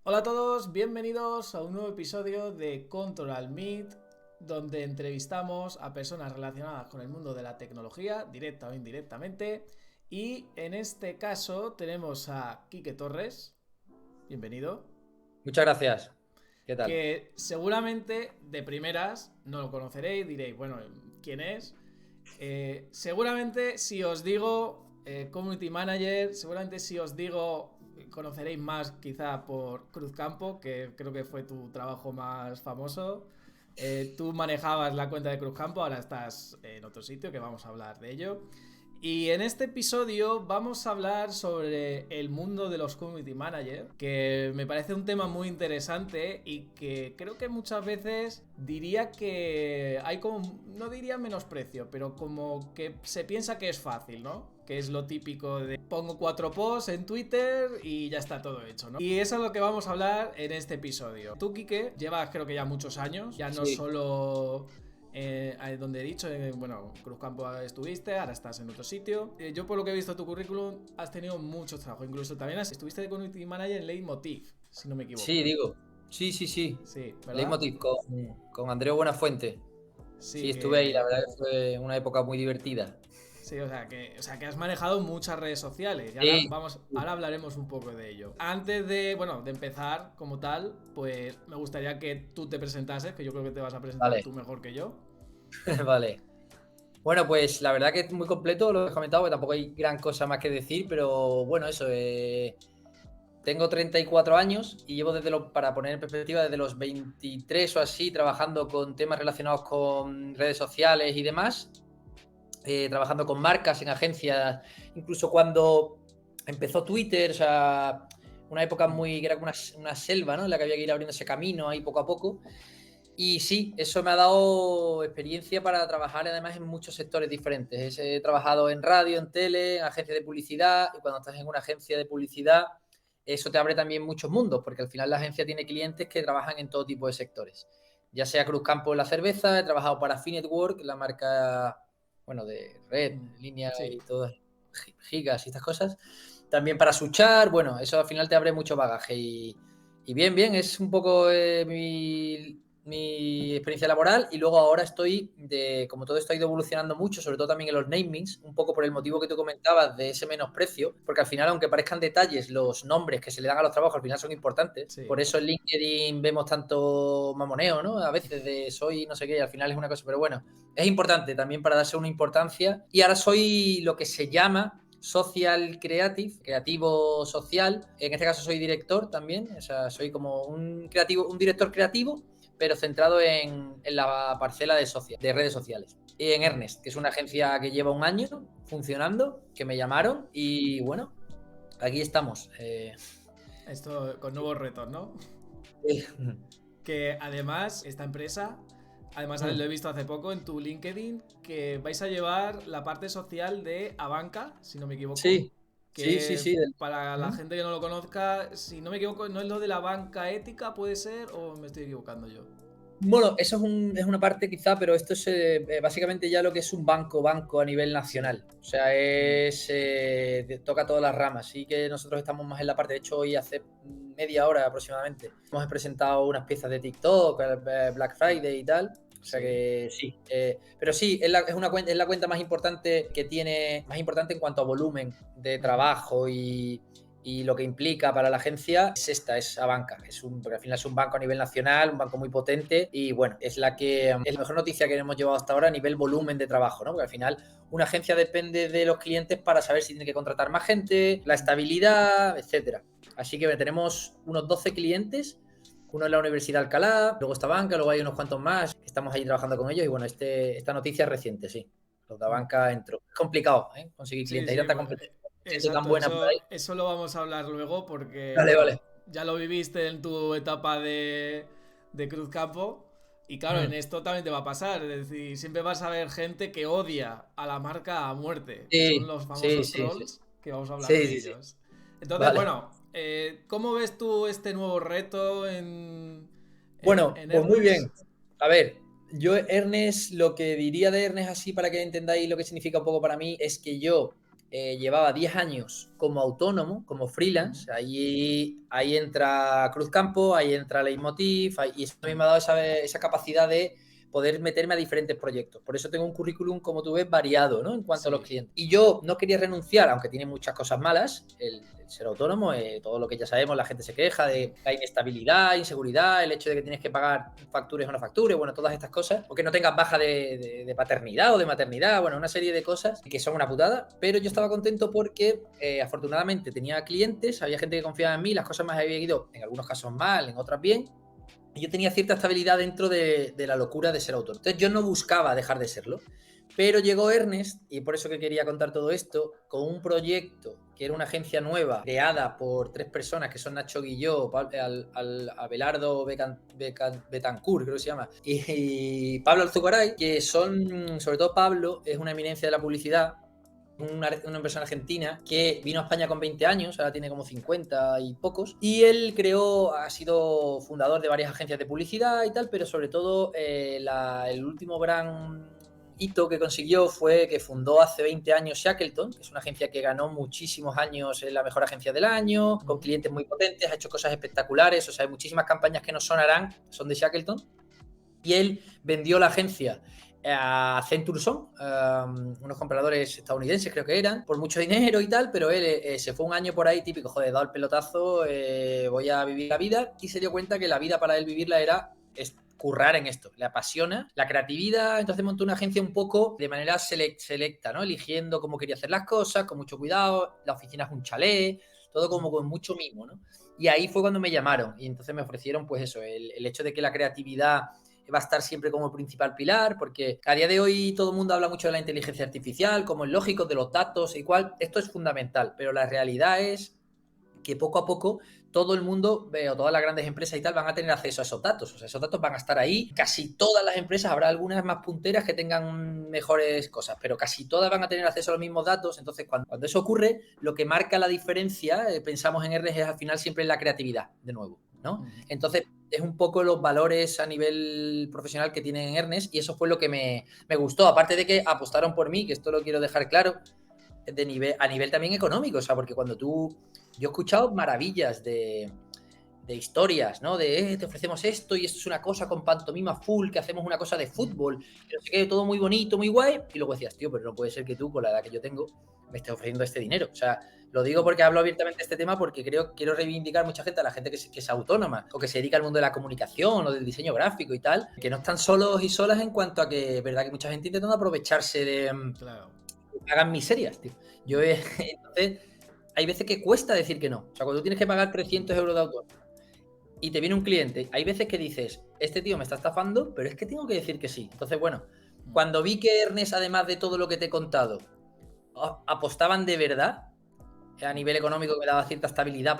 Hola a todos, bienvenidos a un nuevo episodio de Control Alt Meet, donde entrevistamos a personas relacionadas con el mundo de la tecnología, directa o indirectamente. Y en este caso tenemos a Quique Torres, bienvenido, Muchas gracias. ¿Qué tal? que seguramente de primeras no lo conoceréis, diréis, bueno, ¿quién es? Seguramente si os digo Community Manager, seguramente si os digo conoceréis más quizá por Cruzcampo, que creo que fue tu trabajo más famoso. Tú manejabas la cuenta de Cruzcampo, ahora estás en otro sitio que vamos a hablar de ello. Y en este episodio vamos a hablar sobre el mundo de los community managers, que me parece un tema muy interesante y que creo que muchas veces diría que hay como, no diría menosprecio, pero como que se piensa que es fácil, ¿no? Que es lo típico de pongo 4 posts en Twitter y ya está todo hecho, ¿no? Y eso es lo que vamos a hablar en este episodio. Tú, Quique, llevas creo que ya muchos años, ya no Sí, solo donde he dicho, bueno, Cruzcampo estuviste, ahora estás en otro sitio. Yo por lo que he visto tu currículum, has tenido mucho trabajo. Incluso también estuviste de community manager en Leitmotiv, si no me sí, equivoco. digo. Sí. Sí, ¿verdad? Leitmotiv con Andreu Buenafuente. Sí, Sí, estuve ahí, la que... verdad que fue una época muy divertida. Sí, o sea que has manejado muchas redes sociales y ahora Sí, ahora hablaremos un poco de ello. Antes de, bueno, de empezar como tal, pues me gustaría que tú te presentases, que yo creo que te vas a presentar vale, tú mejor que yo. vale. Bueno, pues la verdad que es muy completo lo que has comentado, que tampoco hay gran cosa más que decir, pero bueno, eso. Tengo 34 años y llevo para poner en perspectiva, desde los 23 o así, trabajando con temas relacionados con redes sociales y demás. Trabajando con marcas en agencias, incluso cuando empezó Twitter, o sea, una época muy, que era como una selva, ¿no? En la que había que ir abriendo ese camino ahí poco a poco. Y sí, eso me ha dado experiencia para trabajar además en muchos sectores diferentes. He trabajado en radio, en tele, en agencias de publicidad, y cuando estás en una agencia de publicidad, eso te abre también muchos mundos, porque al final la agencia tiene clientes que trabajan en todo tipo de sectores. Ya sea Cruzcampo en la cerveza, he trabajado para Finetwork, la marca, bueno, de red, línea Sí. y todo, gigas y estas cosas. También para Suchar, bueno, eso al final te abre mucho bagaje y bien, es un poco mi experiencia laboral y luego ahora como todo esto ha ido evolucionando mucho, sobre todo también en los namings, un poco por el motivo que tú comentabas de ese menosprecio, porque al final, aunque parezcan detalles, los nombres que se le dan a los trabajos al final son importantes. Sí. Por eso en LinkedIn vemos tanto mamoneo, ¿no? A veces de soy no sé qué, y al final es una cosa, pero bueno, es importante también para darse una importancia. Y ahora soy lo que se llama social creative, creativo social. En este caso soy director también, o sea, soy como un director creativo, pero centrado en la parcela de redes sociales. Y en Ernest, que es una agencia que lleva un año funcionando, que me llamaron y bueno, aquí estamos. Esto con nuevos retos, ¿no? Eh, Que además, esta empresa, además lo he visto hace poco en tu LinkedIn, que vais a llevar la parte social de Abanca, si no me equivoco. sí, Que sí. para la gente que no lo conozca, si no me equivoco, ¿no es lo de la banca ética, puede ser? ¿O me estoy equivocando yo? Bueno, eso es una parte quizá, pero esto es básicamente ya lo que es un banco a nivel Sí. nacional. O sea, toca todas las ramas. Sí que nosotros estamos más en la parte, de hecho, hoy hace media hora aproximadamente hemos presentado unas piezas de TikTok, Black Friday y tal. O sea Sí. que sí. Pero sí, es la cuenta más importante que tiene, más importante en cuanto a volumen de Ujú. trabajo y lo que implica para la agencia es Abanca. Porque al final es un banco a nivel nacional, un banco muy potente y bueno, es la mejor noticia que hemos llevado hasta ahora a nivel volumen de trabajo, ¿no? Porque al final una agencia depende de los clientes para saber si tiene que contratar más gente, la estabilidad, etcétera. Así que tenemos unos 12 clientes. Uno en la Universidad de Alcalá, luego está Banca, luego hay unos cuantos más que estamos ahí trabajando con ellos y bueno, esta noticia es reciente, sí. Los de Banca entró. Es complicado, ¿eh? Conseguir Sí, clientes. Hay sí, tanta bueno, competencia, gente tan exacto, buena por ahí. eso lo vamos a hablar luego porque, Vale. bueno, ya lo viviste en tu etapa de Cruz Campo y claro, en Mm. esto también te va a pasar, es decir, siempre vas a ver gente que odia a la marca a muerte, que son Sí, los sí, famosos sí, sí. trolls, que vamos a hablar Sí, de sí, sí. ellos. Entonces, Vale. bueno, ¿cómo ves tú este nuevo reto Bueno, en pues muy Ernest? bien. A ver, lo que diría de Ernest así para que entendáis lo que significa un poco para mí, es que yo llevaba 10 años como autónomo, como freelance. Ahí entra Cruzcampo, ahí entra Leitmotiv, y eso a mí me ha dado esa capacidad de poder meterme a diferentes proyectos. Por eso tengo un currículum, como tú ves, variado, ¿no? En cuanto a los clientes. Y yo no quería renunciar, aunque tiene muchas cosas malas, el ser autónomo, todo lo que ya sabemos, la gente se queja de la inestabilidad, inseguridad, el hecho de que tienes que pagar facturas o no factures, bueno, todas estas cosas, o que no tengas baja de paternidad o de maternidad, bueno, una serie de cosas que son una putada, pero yo estaba contento porque afortunadamente tenía clientes, había gente que confiaba en mí, las cosas me habían ido en algunos casos mal, en otras bien, y yo tenía cierta estabilidad dentro de la locura de ser autor. Entonces yo no buscaba dejar de serlo. Pero llegó Ernest, y por eso que quería contar todo esto, con un proyecto que era una agencia nueva, creada por 3 personas, que son Nacho Guilló, Abelardo Betancourt, creo que se llama, y Pablo Alzugaray, que son, sobre todo Pablo, es una eminencia de la publicidad, una persona argentina que vino a España con 20 años, ahora tiene como 50 y pocos, y él ha sido fundador de varias agencias de publicidad y tal, pero sobre todo el último gran hito que consiguió fue que fundó hace 20 años Shackleton, que es una agencia que ganó muchísimos años en la mejor agencia del año, con clientes muy potentes, ha hecho cosas espectaculares, o sea, hay muchísimas campañas que no sonarán, son de Shackleton, y él vendió la agencia a Centurson, unos compradores estadounidenses creo que eran, por mucho dinero y tal, pero él se fue un año por ahí típico, joder, dado el pelotazo, voy a vivir la vida, y se dio cuenta que la vida para él vivirla era currar en esto, le apasiona la creatividad, entonces montó una agencia un poco de manera selecta, ¿no? Eligiendo cómo quería hacer las cosas, con mucho cuidado, la oficina es un chalet, todo como con mucho mimo, ¿no? Y ahí fue cuando me llamaron, y entonces me ofrecieron pues eso, el hecho de que la creatividad va a estar siempre como principal pilar, porque a día de hoy todo el mundo habla mucho de la inteligencia artificial, como es lógico, de los datos y cual, esto es fundamental, pero la realidad es que poco a poco todo el mundo, o todas las grandes empresas y tal, van a tener acceso a esos datos. O sea, esos datos van a estar ahí. Casi todas las empresas, habrá algunas más punteras que tengan mejores cosas, pero casi todas van a tener acceso a los mismos datos. Entonces, cuando eso ocurre, lo que marca la diferencia, pensamos en Ernest, es al final siempre en la creatividad, de nuevo, ¿no? Entonces, es un poco los valores a nivel profesional que tienen Ernest, y eso fue lo que me gustó. Aparte de que apostaron por mí, que esto lo quiero dejar claro, a nivel también económico, o sea, porque yo he escuchado maravillas de historias, ¿no? Te ofrecemos esto y esto es una cosa con pantomima full, que hacemos una cosa de fútbol, que no sé qué, todo muy bonito, muy guay, y luego decías, tío, pero no puede ser que tú, con la edad que yo tengo, me estés ofreciendo este dinero. O sea, lo digo porque hablo abiertamente de este tema porque quiero reivindicar mucha gente, a la gente que es autónoma o que se dedica al mundo de la comunicación o del diseño gráfico y tal, que no están solos y solas en cuanto a que, verdad, que mucha gente intentando aprovecharse de... Claro. Hagan miserias, tío. Entonces, hay veces que cuesta decir que no. O sea, cuando tú tienes que pagar 300 euros de autor y te viene un cliente, hay veces que dices, este tío me está estafando, pero es que tengo que decir que sí. Entonces, bueno, cuando vi que Ernest, además de todo lo que te he contado, apostaban de verdad a nivel económico, que me daba cierta estabilidad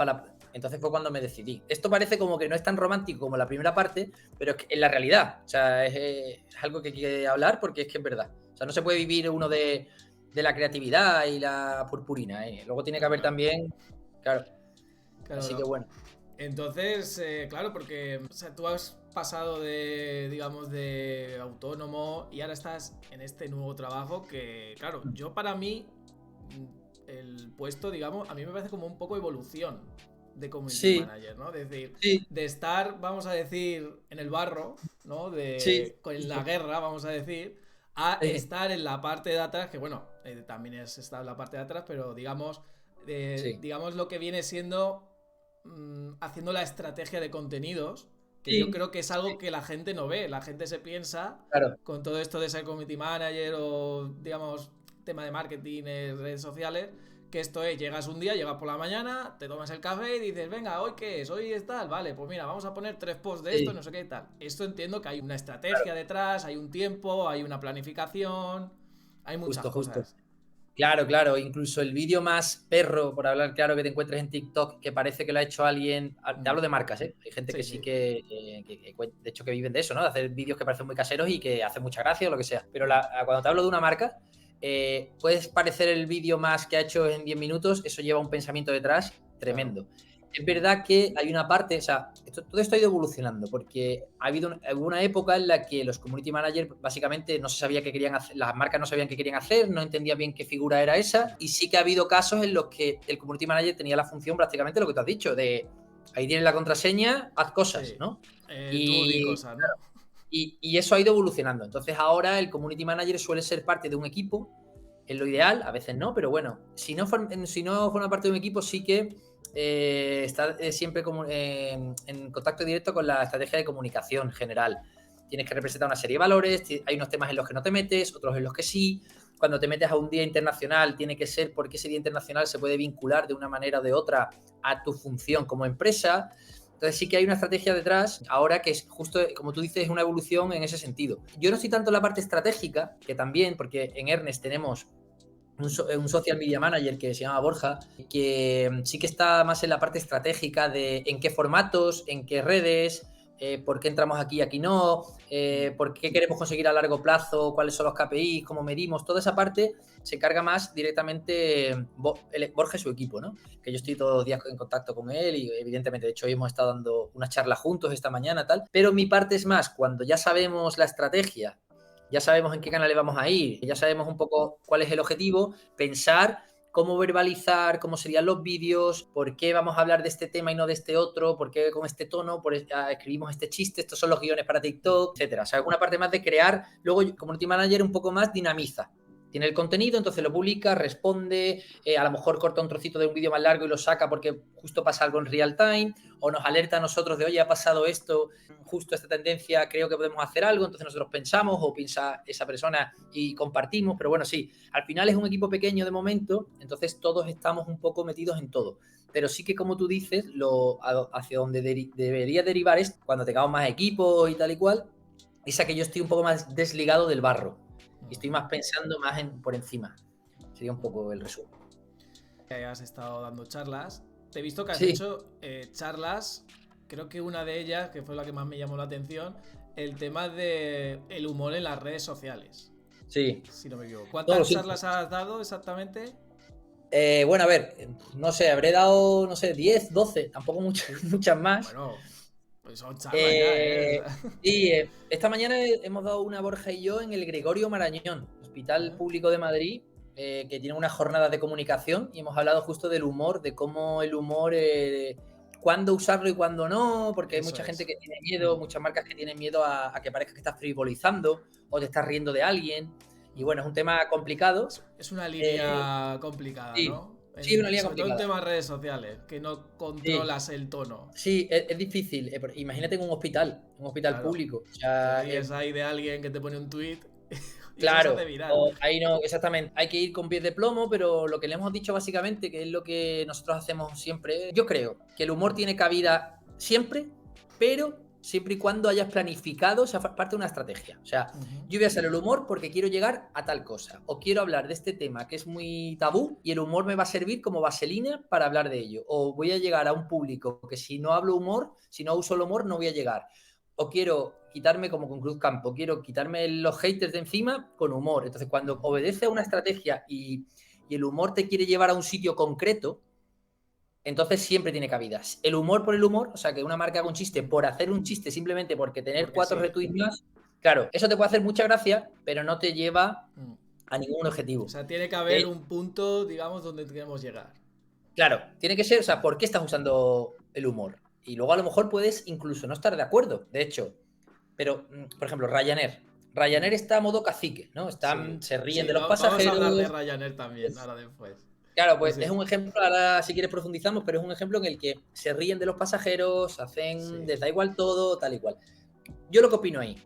entonces fue cuando me decidí. Esto parece como que no es tan romántico como la primera parte, pero es que es la realidad. O sea, es algo que hay que hablar porque es que es verdad. O sea, no se puede vivir uno de la creatividad y la purpurina, ¿eh? Luego tiene que haber también, claro. Así que bueno. Entonces, claro, porque o sea, tú has pasado digamos, de autónomo y ahora estás en este nuevo trabajo que, claro, yo para mí, el puesto, digamos, a mí me parece como un poco evolución de community manager, ¿no? Es decir, de estar, vamos a decir, en el barro, ¿no? En la guerra, vamos a decir, a estar en la parte de atrás, que bueno, también es estar en la parte de atrás, pero digamos, digamos lo que viene siendo haciendo la estrategia de contenidos, que yo creo que es algo que la gente no ve. La gente se piensa, con todo esto de ser community manager o, digamos, tema de marketing, redes sociales, que esto es, llegas un día, llegas por la mañana, te tomas el café y dices, venga, ¿hoy qué es? ¿Hoy es tal? Vale, pues mira, vamos a poner 3 posts de esto, no sé qué y tal. Esto entiendo que hay una estrategia detrás, hay un tiempo, hay una planificación, hay muchas cosas. Claro, incluso el vídeo más perro, por hablar claro, que te encuentres en TikTok, que parece que lo ha hecho alguien, te hablo de marcas, ¿eh? Hay gente que de hecho, que viven de eso, ¿no? De hacer vídeos que parecen muy caseros y que hacen mucha gracia o lo que sea. Pero cuando te hablo de una marca, puedes parecer el vídeo más que ha hecho en 10 minutos, eso lleva un pensamiento detrás tremendo. es verdad que hay una parte, o sea, todo esto ha ido evolucionando, porque hubo una época en la que los community managers básicamente no se sabía qué querían hacer, las marcas no sabían qué querían hacer, no entendían bien qué figura era esa, y sí que ha habido casos en los que el community manager tenía la función prácticamente lo que tú has dicho, de ahí tienes la contraseña, haz cosas, Sí. ¿no? Tú di Y, cosas, ¿no? y eso ha ido evolucionando. Entonces ahora el community manager suele ser parte de un equipo, en lo ideal, a veces no, pero bueno, si no forma parte de un equipo, sí que está siempre en contacto directo con la estrategia de comunicación general. Tienes que representar una serie de valores, hay unos temas en los que no te metes, otros en los que sí. Cuando te metes a un día internacional, tiene que ser porque ese día internacional se puede vincular de una manera o de otra a tu función como empresa. Entonces sí que hay una estrategia detrás, ahora que es justo, como tú dices, una evolución en ese sentido. Yo no estoy tanto en la parte estratégica, que también, porque en Ernest tenemos un social media manager que se llama Borja, que sí que está más en la parte estratégica de en qué formatos, en qué redes, por qué entramos aquí y aquí no, por qué queremos conseguir a largo plazo, cuáles son los KPIs, cómo medimos, toda esa parte se encarga más directamente Borja y su equipo, ¿no? Que yo estoy todos los días en contacto con él y evidentemente, de hecho, hoy hemos estado dando una charla juntos esta mañana, tal, pero mi parte es más cuando ya sabemos la estrategia, ya sabemos en qué canales vamos a ir, ya sabemos un poco cuál es el objetivo, pensar cómo verbalizar, cómo serían los vídeos, por qué vamos a hablar de este tema y no de este otro, por qué con este tono, escribimos este chiste, estos son los guiones para TikTok, etcétera. O sea, alguna parte más de crear, luego Community Manager un poco más dinamiza. Tiene el contenido, entonces lo publica, responde, a lo mejor corta un trocito de un vídeo más largo y lo saca porque justo pasa algo en real time, o nos alerta a nosotros de, oye, ha pasado esto, justo esta tendencia, creo que podemos hacer algo, entonces nosotros pensamos o piensa esa persona y compartimos, pero bueno, sí, al final es un equipo pequeño de momento, entonces todos estamos un poco metidos en todo. Pero sí que, como tú dices, hacia donde debería derivar es cuando tengamos más equipos y tal y cual, es a que yo estoy un poco más desligado del barro y estoy más pensando más por encima. Sería un poco el resumen. Has estado dando charlas. Te he visto que has Sí, hecho charlas. Creo que una de ellas, que fue la que más me llamó la atención, el tema de el humor en las redes sociales. sí. Si no me equivoco. No, lo ¿Cuántas siento. charlas has dado exactamente? Bueno, a ver, no sé, habré dado, no sé, 10, 12, tampoco muchas más. Bueno, pues son charlas ya, ¿eh? O Eh, sea, y esta mañana hemos dado una Borja y yo en el Gregorio Marañón, Hospital ¿eh? Público de Madrid, que tiene unas jornadas de comunicación y hemos hablado justo del humor, de cómo el humor, cuándo usarlo y cuándo no, porque hay Eso mucha gente es. que tiene miedo, muchas marcas que tienen miedo a que parezca que estás frivolizando o te estás riendo de alguien. Y bueno, es un tema complicado. Es una Eh, línea complicada, sí, ¿no? sí, una línea Sobre todo en complicada. temas de redes sociales, que no Sí. controlas el tono. Sí, es difícil. Imagínate en un hospital Claro. público. O Te sea, ríes ahí de alguien que te pone un tweet y eso se hace claro, viral. ahí no, exactamente. Hay que ir con pies de plomo, pero lo que le hemos dicho básicamente, que es lo que nosotros hacemos siempre, yo creo que el humor tiene cabida siempre, pero siempre y cuando hayas planificado, o sea, parte de una estrategia. O sea, Ujú. yo voy a hacer el humor porque quiero llegar a tal cosa, o quiero hablar de este tema que es muy tabú y el humor me va a servir como vaselina para hablar de ello, o voy a llegar a un público que si no hablo humor, si no uso el humor, no voy a llegar, o quiero quitarme como con Cruz Campo, quiero quitarme los haters de encima con humor. Entonces, cuando obedece a una estrategia y el humor te quiere llevar a un sitio concreto, entonces siempre tiene cabidas. El humor por el humor, o sea, que una marca haga un chiste por hacer un chiste simplemente porque tener Porque 4 sí. retweets más, claro, eso te puede hacer mucha gracia, pero no te lleva Mm. a ningún O objetivo. sea, tiene que haber De, un punto, digamos, donde queremos llegar. claro, tiene que ser, o sea, ¿por qué estás usando el humor? Y luego a lo mejor puedes incluso no estar de acuerdo, de hecho. Pero, por ejemplo, Ryanair. Ryanair Mm. está a modo cacique, ¿no? Sí. Se ríen Sí, de los vamos a hablar de pasajeros. Ryanair también, ahora después. Claro, Sí, pues es sí. un ejemplo, ahora si quieres profundizamos, pero es un ejemplo en el que se ríen de los pasajeros, Sí. les da igual todo, tal y cual. Yo lo que opino ahí,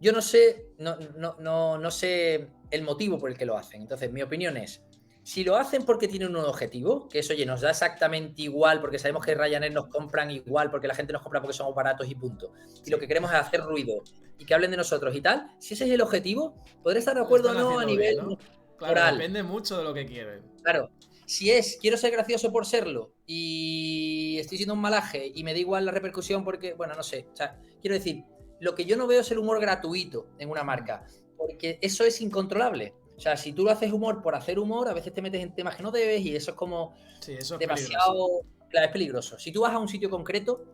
yo no sé, no sé el motivo por el que lo hacen. Entonces, mi opinión es, si lo hacen porque tienen un objetivo, que es, oye, nos da exactamente igual, porque sabemos que Ryanair nos compran igual, porque la gente nos compra porque somos baratos y punto, y lo Sí. que queremos es hacer ruido y que hablen de nosotros y tal, si ese es el objetivo, podré estar de Lo acuerdo o están no a haciendo bien, nivel ¿no? Claro, moral. depende mucho de lo que quieren. Claro, si es, quiero ser gracioso por serlo y estoy siendo un malaje y me da igual la repercusión porque, bueno, no sé, o sea, quiero decir, lo que yo no veo es el humor gratuito en una Mm. marca, porque eso es incontrolable. O sea, si tú lo haces humor por hacer humor, a veces te metes en temas que no debes y eso es como Sí, eso es peligroso. demasiado, Claro, es peligroso. Si tú vas a un sitio concreto,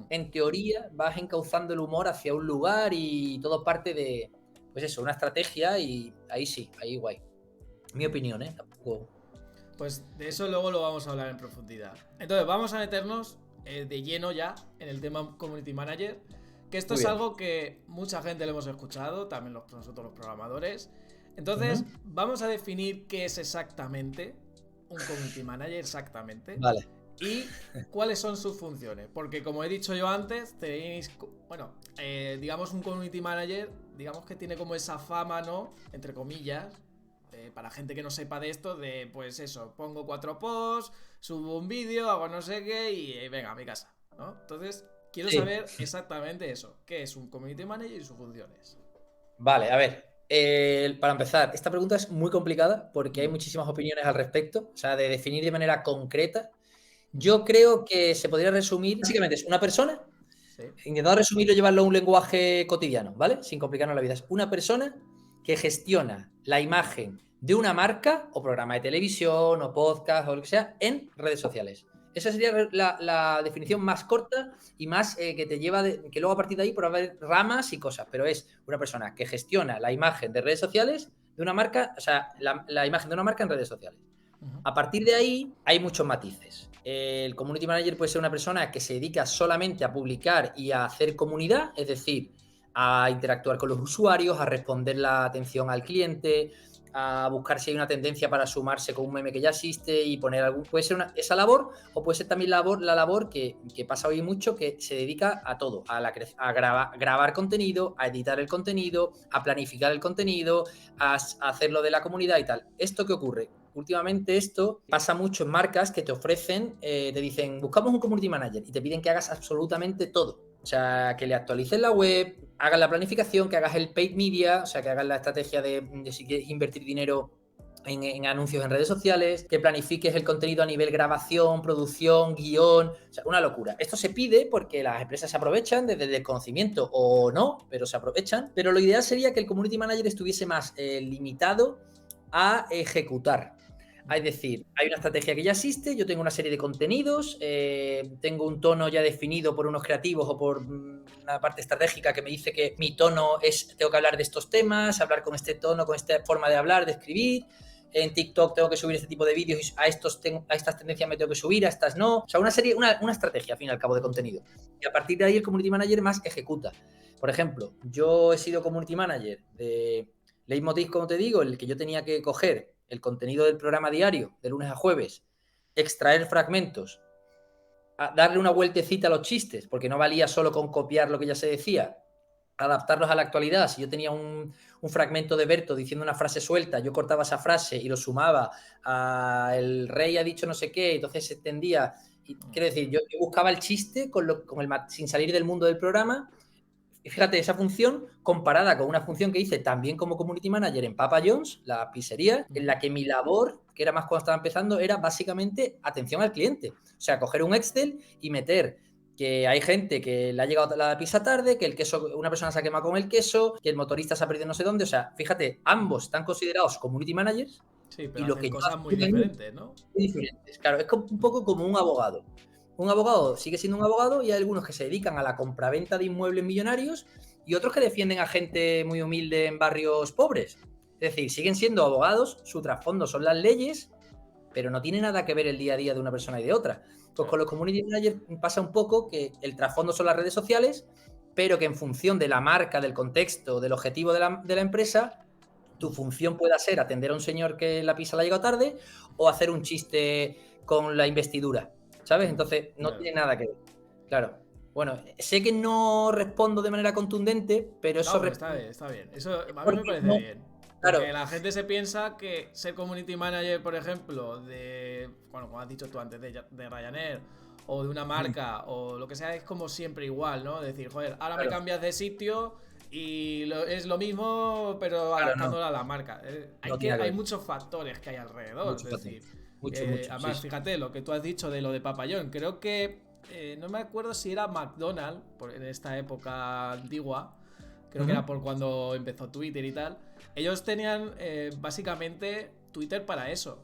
en teoría vas encauzando el humor hacia un lugar y todo parte de, pues eso, una estrategia y ahí sí, ahí guay. Mi opinión, ¿eh? Tampoco... Pues de eso luego lo vamos a hablar en profundidad. Entonces, vamos a meternos de lleno ya en el tema Community Manager. Que esto Muy es bien. algo que mucha gente lo hemos escuchado, también nosotros los programadores. Entonces, vamos a definir qué es exactamente un Community Manager, exactamente. Vale. Y cuáles son sus funciones. Porque como he dicho yo antes, tenéis, bueno, digamos un Community Manager, digamos que tiene como esa fama, ¿no? Entre comillas, para gente que no sepa de esto, de pues eso, pongo 4 posts, subo un vídeo, hago no sé qué y venga, a mi casa, ¿no? Entonces, quiero Sí. saber exactamente eso, qué es un Community Manager y sus funciones. Vale, a ver. Para empezar, esta pregunta es muy complicada porque hay muchísimas opiniones al respecto, o sea, de definir de manera concreta. Yo creo que se podría resumir, básicamente es una persona, Sí. intentando resumirlo y llevarlo a un lenguaje cotidiano, ¿vale? Sin complicarnos la vida. Es una persona que gestiona la imagen de una marca o programa de televisión o podcast o lo que sea en redes sociales. Esa sería la definición más corta y más que te lleva, que luego a partir de ahí por haber ramas y cosas, pero es una persona que gestiona la imagen de redes sociales de una marca, o sea, la imagen de una marca en redes sociales. A partir de ahí hay muchos matices. El community manager puede ser una persona que se dedica solamente a publicar y a hacer comunidad, es decir, a interactuar con los usuarios, a responder la atención al cliente, a buscar si hay una tendencia para sumarse con un meme que ya existe y poner algún... Puede ser esa labor o puede ser también la labor que pasa hoy mucho, que se dedica a todo, a grabar contenido, a editar el contenido, a planificar el contenido, a hacerlo de la comunidad y tal. ¿Esto qué ocurre? Últimamente esto pasa mucho en marcas que te ofrecen, te dicen, buscamos un community manager y te piden que hagas absolutamente todo. O sea, que le actualices la web, hagas la planificación, que hagas el paid media, o sea, que hagas la estrategia de si quieres invertir dinero en anuncios en redes sociales, que planifiques el contenido a nivel grabación, producción, guión, o sea, una locura. Esto se pide porque las empresas se aprovechan desde el desconocimiento o no, pero se aprovechan. Pero lo ideal sería que el community manager estuviese más limitado a ejecutar. Es decir, hay una estrategia que ya existe, yo tengo una serie de contenidos, tengo un tono ya definido por unos creativos o por una parte estratégica que me dice que mi tono es, tengo que hablar de estos temas, hablar con este tono, con esta forma de hablar, de escribir. En TikTok tengo que subir este tipo de vídeos y a estas tendencias me tengo que subir, a estas no. O sea, una estrategia, al fin y al cabo, de contenido. Y a partir de ahí el community manager más ejecuta. Por ejemplo, yo he sido community manager de Leitmotiv, como te digo, en el que yo tenía que coger el contenido del programa diario, de lunes a jueves, extraer fragmentos, darle una vueltecita a los chistes, porque no valía solo con copiar lo que ya se decía, adaptarlos a la actualidad. Si yo tenía un fragmento de Berto diciendo una frase suelta, yo cortaba esa frase y lo sumaba a el rey ha dicho no sé qué, entonces se extendía. Y, quiero decir, yo buscaba el chiste sin salir del mundo del programa. Y fíjate, esa función comparada con una función que hice también como community manager en Papa John's, la pizzería, en la que mi labor, que era más cuando estaba empezando, era básicamente atención al cliente. O sea, coger un Excel y meter que hay gente que le ha llegado la pizza tarde, que el queso, una persona se ha quemado con el queso, que el motorista se ha perdido no sé dónde. O sea, fíjate, ambos están considerados community managers Sí, y pero lo hacen que yo cosas muy hago diferentes, ¿no? muy diferentes. Claro, es un poco como un abogado. Un abogado sigue siendo un abogado y hay algunos que se dedican a la compraventa de inmuebles millonarios y otros que defienden a gente muy humilde en barrios pobres. Es decir, siguen siendo abogados, su trasfondo son las leyes, pero no tiene nada que ver el día a día de una persona y de otra. Pues con los community managers pasa un poco que el trasfondo son las redes sociales, pero que en función de la marca, del contexto, del objetivo de la empresa, tu función pueda ser atender a un señor que la pizza le ha llegado tarde o hacer un chiste con la investidura, ¿sabes? Entonces no Claro. tiene nada que ver. Claro. Bueno, sé que no respondo de manera contundente, pero eso... No, pero está bien. Eso a mí me Porque parece no, bien. claro, Porque la gente se piensa que ser community manager, por ejemplo, bueno, como has dicho tú antes, de Ryanair o de una marca o lo que sea, es como siempre igual, ¿no? Decir, joder, ahora me claro, cambias de sitio y es lo mismo, pero claro, no, adaptándolo a la marca. no tiene nada que Hay ver. muchos factores que hay alrededor. Es Mucho fácil. decir, Mucho, mucho. Sí, además, sí. fíjate lo que tú has dicho de lo de Papayón. Creo que no me acuerdo si era McDonald's en esta época antigua. Creo que era por cuando empezó Twitter y tal. Ellos tenían básicamente Twitter para eso,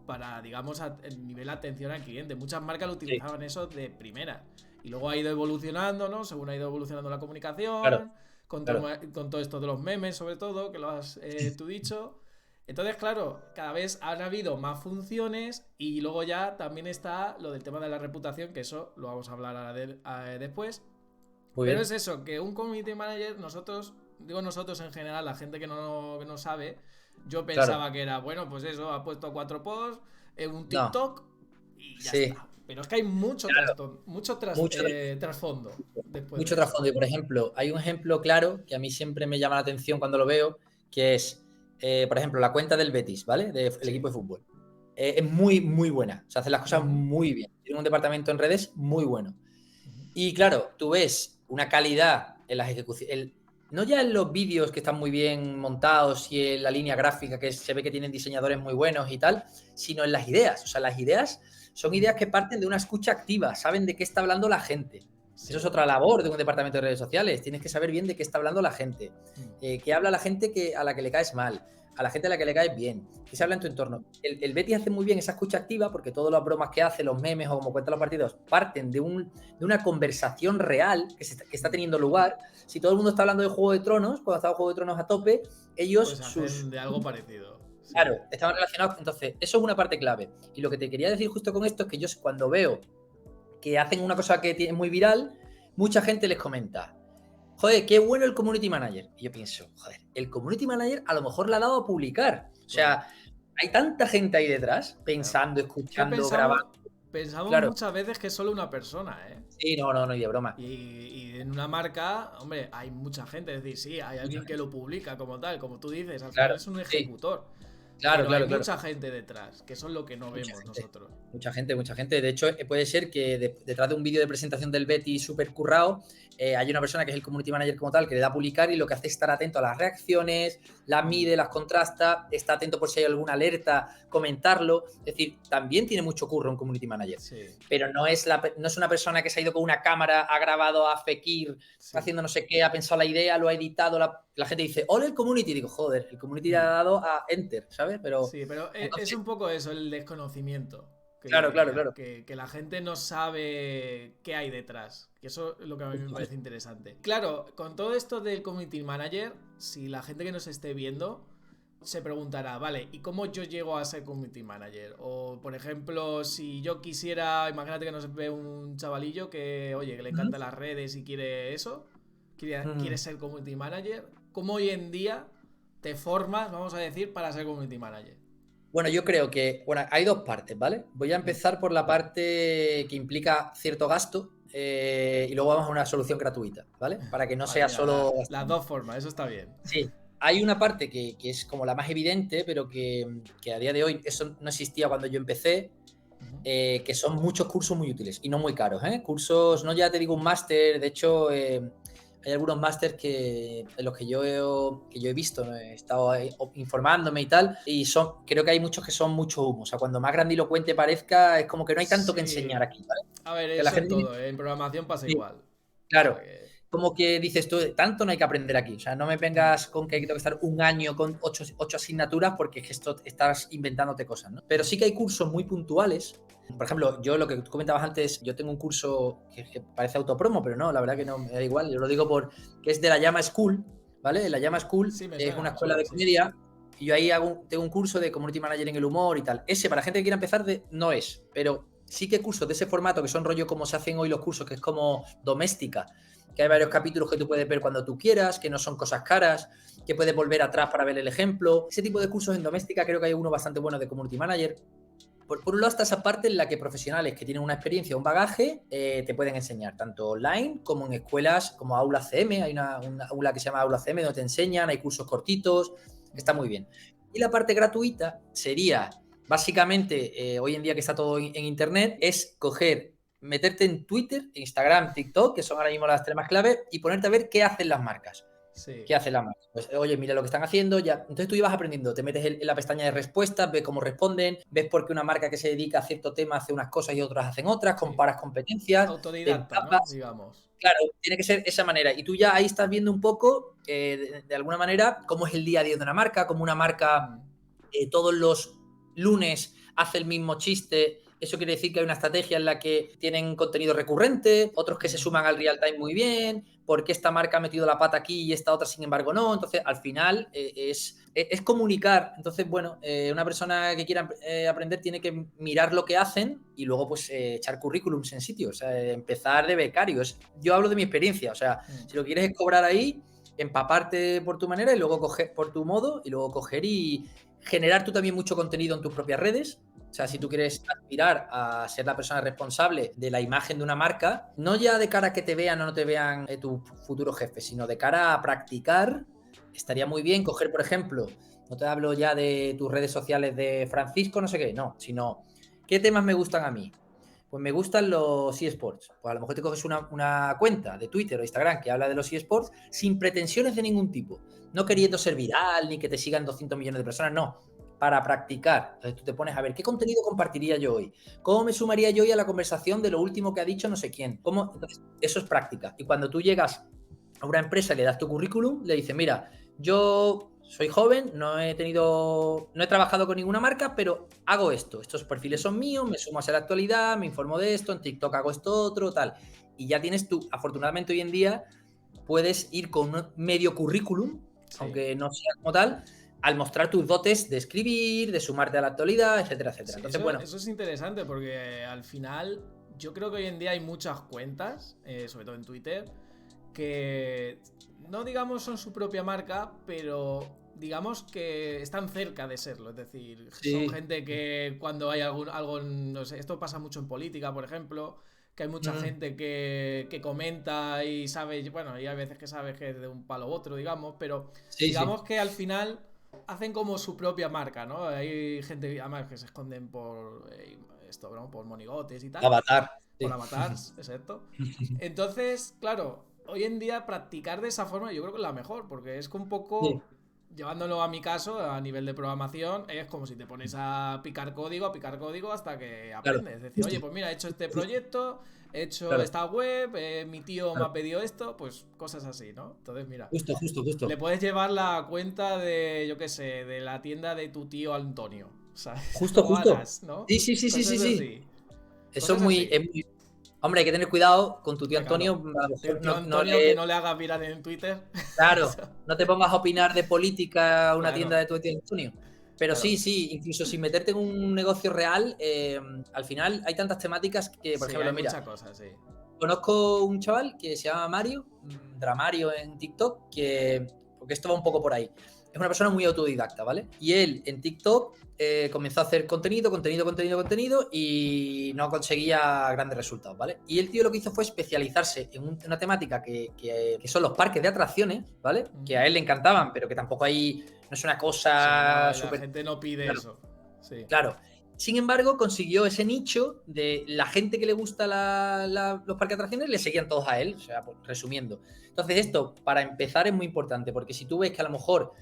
para digamos, el nivel de atención al cliente. Muchas marcas lo utilizaban eso de primera. Y luego ha ido evolucionando, ¿no? Según ha ido evolucionando la Claro, comunicación, claro. con todo esto de los memes, sobre todo, que lo has tú dicho. Entonces, claro, cada vez han habido más funciones y luego ya también está lo del tema de la reputación, que eso lo vamos a hablar después. Muy Pero es bien. eso, que un community manager, nosotros, digo nosotros en general, la gente que no sabe, yo Claro. pensaba que era, bueno, pues eso, ha puesto 4 posts en un No. TikTok y ya Sí. está. Pero es que hay mucho Claro. Mucho. trasfondo después Mucho de eso. trasfondo. Y por ejemplo, hay un ejemplo claro que a mí siempre me llama la atención cuando lo veo, que es, por ejemplo, la cuenta del Betis, ¿vale? Del Sí. equipo de fútbol. Es muy, muy buena. Se hacen las cosas Ujú, muy bien. Tiene un departamento en redes muy bueno. ujú. Y claro, tú ves una calidad en las ejecuciones, no ya en los vídeos que están muy bien montados y en la línea gráfica que se ve que tienen diseñadores muy buenos y tal, sino en las ideas. O sea, las ideas son ideas que parten de una escucha activa, saben de qué está hablando la gente. Eso es Sí. otra labor de un departamento de redes sociales. Tienes que saber bien de qué está hablando la gente, Mm. qué habla la gente a la que le caes mal, a la gente a la que le caes bien, qué se habla en tu entorno. El Betis hace muy bien esa escucha activa porque todas las bromas que hace, los memes o como cuentan los partidos, parten de una conversación real que está teniendo lugar. Si todo el mundo está hablando de Juego de Tronos, cuando estaba Juego de Tronos a tope, ellos, Pues hacen de algo parecido. Sí. claro, estaban relacionados. Entonces, eso es una parte clave. Y lo que te quería decir justo con esto es que yo cuando veo que hacen una cosa que es muy viral, mucha gente les comenta, joder, qué bueno el community manager. Y yo pienso, joder, el community manager a lo mejor le ha dado a publicar. O Claro. sea, hay tanta gente ahí detrás, Claro. pensando, Es que escuchando, grabando. pensamos Claro, muchas veces que es solo una persona, ¿eh? sí, no, no, no, y de broma. Y en una marca, hombre, hay mucha gente. Es decir, sí, hay Mucha alguien que gente. lo publica como tal, como tú dices, al final Claro, es un sí, ejecutor. claro, Pero hay claro, claro. mucha gente detrás, que eso es lo que no Mucha vemos gente. nosotros. Mucha gente, mucha gente. De hecho, puede ser que detrás de un vídeo de presentación del Betty súper currado, hay una persona que es el community manager como tal, que le da a publicar y lo que hace es estar atento a las reacciones, las Mm. mide, las contrasta, está atento por si hay alguna alerta, comentarlo. Es decir, también tiene mucho curro un community manager. Sí, Pero no es una persona que se ha ido con una cámara, ha grabado a Fekir sí. haciendo no sé qué, ha pensado la idea, lo ha editado. La gente dice, hola el community. Y digo, joder, el community le ha Mm. dado a enter, ¿sabes? Pero Sí, pero es entonces, un poco eso, el desconocimiento. claro, claro, claro. Que la gente no sabe qué hay detrás. Que eso es lo que a mí me Justo. parece interesante. Claro, con todo esto del community manager, si la gente que nos esté viendo se preguntará, vale, ¿y cómo yo llego a ser community manager? O, por ejemplo, si yo quisiera, imagínate que nos ve un chavalillo que, oye, que le Ujú, encanta las redes y quiere eso, quiere ujú. ser community manager, ¿cómo hoy en día te formas, vamos a decir, para ser community manager? Bueno, yo creo que, bueno, hay dos partes, ¿vale? Voy a Mm. empezar por la parte que implica cierto gasto y luego vamos a una solución gratuita, ¿vale? Para que no Vale, sea mira, solo las gastando. dos formas, eso está bien. Sí, hay una parte que es como la más evidente, pero que a día de hoy eso no existía cuando yo empecé, Ujú. que son muchos cursos muy útiles y no muy caros, ¿eh? Cursos, no ya te digo un máster, de hecho, hay algunos másters en los que yo he visto, ¿no? He estado ahí informándome y tal, y creo que hay muchos que son mucho humo. O sea, cuando más grandilocuente parezca, es como que no hay tanto que enseñar Sí. aquí, ¿vale? A ver, Que la eso en gente tiene. todo, ¿eh? En programación pasa Sí, igual. O sea claro. que. Como que dices tú, tanto no hay que aprender aquí. O sea, no me Mm, vengas con que tengo que estar un año con ocho asignaturas porque es que esto estás inventándote cosas, ¿no? Pero sí que hay cursos muy puntuales. Por ejemplo, yo lo que tú comentabas antes, yo tengo un curso que parece autopromo, pero no, la verdad que no me da igual. Yo lo digo que es de la Llama School, ¿vale? La Llama School sí, es una me escuela suena, de sí. comedia y yo ahí tengo un curso de community manager en el humor y tal. Ese para gente que quiera empezar no es, pero sí que cursos de ese formato que son rollo como se hacen hoy los cursos, que es como doméstica, que hay varios capítulos que tú puedes ver cuando tú quieras, que no son cosas caras, que puedes volver atrás para ver el ejemplo. Ese tipo de cursos en doméstica creo que hay uno bastante bueno de community manager. Por un lado está esa parte en la que profesionales que tienen una experiencia, un bagaje, te pueden enseñar, tanto online como en escuelas como Aula CM. Hay una aula que se llama Aula CM donde te enseñan, hay cursos cortitos, está muy bien. Y la parte gratuita sería, básicamente, hoy en día que está todo en Internet, es meterte en Twitter, Instagram, TikTok, que son ahora mismo las tres más claves, y ponerte a ver qué hacen las marcas. Sí. ¿Qué hace la marca? Pues, oye, mira lo que están haciendo, ya. Entonces tú ibas aprendiendo, te metes en la pestaña de respuestas, ves cómo responden, ves por qué una marca que se dedica a cierto tema hace unas cosas y otras hacen otras, Sí. comparas competencias, te Autodidacta, ¿no? empapas. Digamos. Claro, tiene que ser esa manera. Y tú ya ahí estás viendo un poco, de alguna manera, cómo es el día a día de una marca, cómo una marca, Mm. todos los lunes hace el mismo chiste, eso quiere decir que hay una estrategia en la que tienen contenido recurrente, otros que se suman al real time muy bien, porque esta marca ha metido la pata aquí y esta otra sin embargo no. Entonces, al final es comunicar. Entonces, bueno, una persona que quiera aprender tiene que mirar lo que hacen y luego pues echar currículums en sitios, empezar de becarios. Yo hablo de mi experiencia, o sea, si lo quieres es cobrar ahí, empaparte por tu manera y luego coger por tu modo y luego coger y generar tú también mucho contenido en tus propias redes. O sea, si tú quieres aspirar a ser la persona responsable de la imagen de una marca, no ya de cara a que te vean o no te vean tu futuro jefe, sino de cara a practicar, estaría muy bien coger, por ejemplo, no te hablo ya de tus redes sociales de Francisco, no sé qué, no, sino ¿qué temas me gustan a mí? Pues me gustan los eSports. Pues a lo mejor te coges una cuenta de Twitter o Instagram que habla de los eSports sin pretensiones de ningún tipo. No queriendo ser viral ni que te sigan 200 millones de personas, no. Para practicar. Entonces tú te pones a ver, ¿qué contenido compartiría yo hoy? ¿Cómo me sumaría yo hoy a la conversación de lo último que ha dicho no sé quién? ¿Cómo? Entonces, eso es práctica. Y cuando tú llegas a una empresa y le das tu currículum, le dices, mira, yo soy joven, no he trabajado con ninguna marca, pero hago esto. Estos perfiles son míos, me sumo a la actualidad, me informo de esto, en TikTok hago esto otro, tal. Y ya tienes tú, afortunadamente hoy en día, puedes ir con un medio currículum, sí, aunque no sea como tal, al mostrar tus dotes de escribir, de sumarte a la actualidad, etcétera, etcétera. Sí, entonces, bueno. Eso es interesante porque al final yo creo que hoy en día hay muchas cuentas, sobre todo en Twitter, que no digamos son su propia marca, pero digamos que están cerca de serlo. Es decir, sí, son gente que cuando hay algo, no sé, esto pasa mucho en política, por ejemplo, que hay mucha gente que comenta y sabe, bueno, y hay veces que sabe que es de un palo u otro, digamos, pero sí, digamos que al final hacen como su propia marca, ¿no? Hay gente, además, que se esconden por esto, ¿no? Por monigotes y tal. Avatar. Por avatars, exacto. Entonces, claro, hoy en día practicar de esa forma yo creo que es la mejor, porque es que un poco, llevándolo a mi caso, a nivel de programación, es como si te pones a picar código hasta que aprendes. Claro. Es decir, oye, pues mira, he hecho este proyecto, he hecho esta web, mi tío me ha pedido esto, pues cosas así, ¿no? Entonces, mira, justo. Le puedes llevar la cuenta de, yo qué sé, de la tienda de tu tío Antonio, ¿sabes? Justo. Alas, ¿no? Sí. Eso es muy... Hombre, hay que tener cuidado con tu tío Antonio. Claro. Tío Antonio que no le hagas viral en Twitter. Claro, no te pongas a opinar de política a una tienda de tu tío Antonio. Pero claro. Sí, incluso sin meterte en un negocio real, al final hay tantas temáticas que, por ejemplo, mira, muchas cosas, sí. Conozco un chaval que se llama Mario, Dramario en TikTok, porque esto va un poco por ahí. Es una persona muy autodidacta, ¿vale? Y él en TikTok comenzó a hacer contenido y no conseguía grandes resultados, ¿vale? Y el tío lo que hizo fue especializarse en una temática que son los parques de atracciones, ¿vale? Que a él le encantaban, pero que tampoco hay, no es una cosa súper... La gente no pide eso. Sí. Claro. Sin embargo, consiguió ese nicho de la gente que le gusta los parques de atracciones, le seguían todos a él, o sea, pues, resumiendo. Entonces esto, para empezar, es muy importante, porque si tú ves que a lo mejor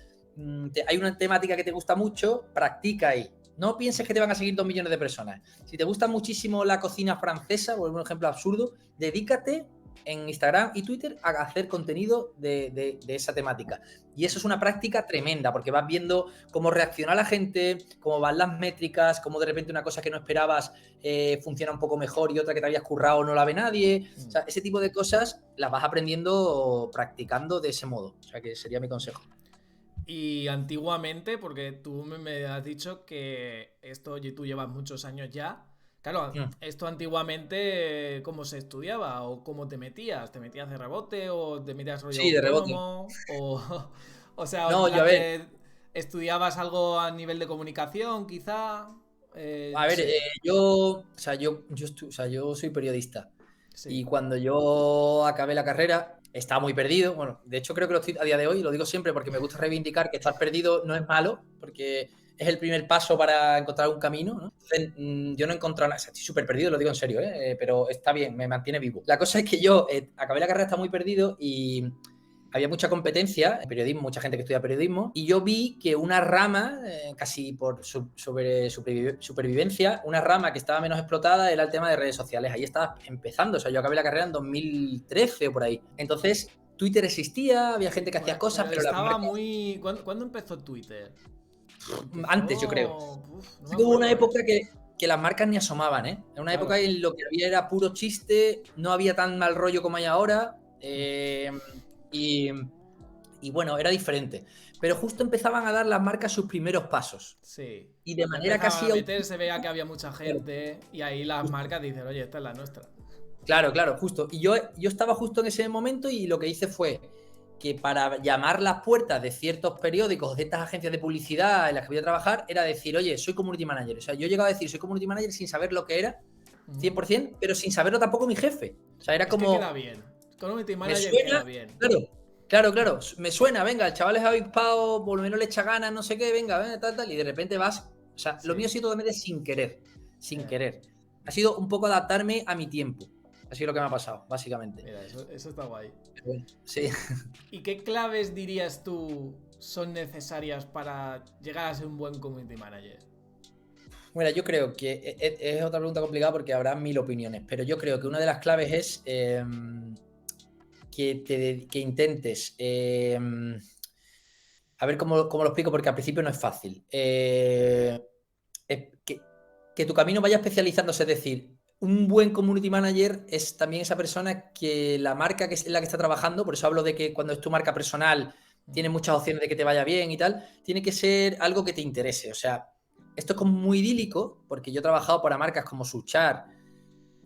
hay una temática que te gusta mucho, practica ahí. No pienses que te van a seguir 2 millones de personas. Si te gusta muchísimo la cocina francesa, por un ejemplo absurdo, dedícate en Instagram y Twitter a hacer contenido de esa temática. Y eso es una práctica tremenda, porque vas viendo cómo reacciona la gente, cómo van las métricas, cómo de repente una cosa que no esperabas funciona un poco mejor y otra que te habías currado no la ve nadie. O sea, ese tipo de cosas las vas aprendiendo practicando de ese modo. O sea, que sería mi consejo. Y antiguamente, porque tú me has dicho que esto tú llevas muchos años ya. Claro, esto antiguamente, ¿cómo se estudiaba? ¿O cómo te metías? ¿Te metías de rebote o te metías rollo autónomo? O sea, no, yo a ver. ¿Estudiabas algo a nivel de comunicación, quizá? A ver, yo soy periodista. Sí. Y cuando yo acabé la carrera, estaba muy perdido. Bueno, de hecho creo que lo estoy a día de hoy, lo digo siempre porque me gusta reivindicar que estar perdido no es malo, porque es el primer paso para encontrar un camino, ¿no? Entonces, yo no he encontrado nada, estoy súper perdido, lo digo en serio, pero está bien, me mantiene vivo. La cosa es que yo acabé la carrera, estaba muy perdido y había mucha competencia en periodismo, mucha gente que estudia periodismo, y yo vi que una rama, casi por supervivencia, una rama que estaba menos explotada era el tema de redes sociales. Ahí estaba empezando, o sea, yo acabé la carrera en 2013 o por ahí. Entonces, Twitter existía, había gente que hacía cosas, pero estaba muy... ¿Cuándo empezó Twitter? Antes, yo creo. No me Hubo una acuerdo, época que las marcas ni asomaban, ¿eh? Era una Claro. época en lo que había era puro chiste, no había tan mal rollo como hay ahora. Y bueno, era diferente. Pero justo empezaban a dar las marcas sus primeros pasos. Sí. Y de Ya manera empezaban casi a meter, se veía que automática. había mucha Claro, gente y ahí las justo. marcas dicen, oye, esta es la nuestra. Claro, claro, justo. Y yo estaba justo en ese momento y lo que hice fue que para llamar las puertas de ciertos periódicos, de estas agencias de publicidad en las que voy a trabajar, era decir, oye, soy community manager. O sea, yo llegaba a decir, soy community manager sin saber lo que era, 100%, pero sin saberlo tampoco mi jefe. O sea, era Es que queda como, bien. Community me Manager queda suena, bien. claro, me suena, venga, el chaval es avispado, por lo menos le echa ganas, no sé qué, venga, tal, y de repente vas, o sea, lo mío ha Sí. sido totalmente sin querer. Ha sido un poco adaptarme a mi tiempo. Ha sido lo que me ha pasado, básicamente. Mira, eso está guay. Bueno, sí. ¿Y qué claves dirías tú son necesarias para llegar a ser un buen Community Manager? Bueno, yo creo que es otra pregunta complicada porque habrá 1000 opiniones, pero yo creo que una de las claves es que intentes. A ver cómo lo explico, porque al principio no es fácil. Que tu camino vaya especializándose, es decir, un buen community manager es también esa persona que la marca que es en la que está trabajando, por eso hablo de que cuando es tu marca personal tiene muchas opciones de que te vaya bien y tal, tiene que ser algo que te interese. O sea, esto es como muy idílico, porque yo he trabajado para marcas como Suchar,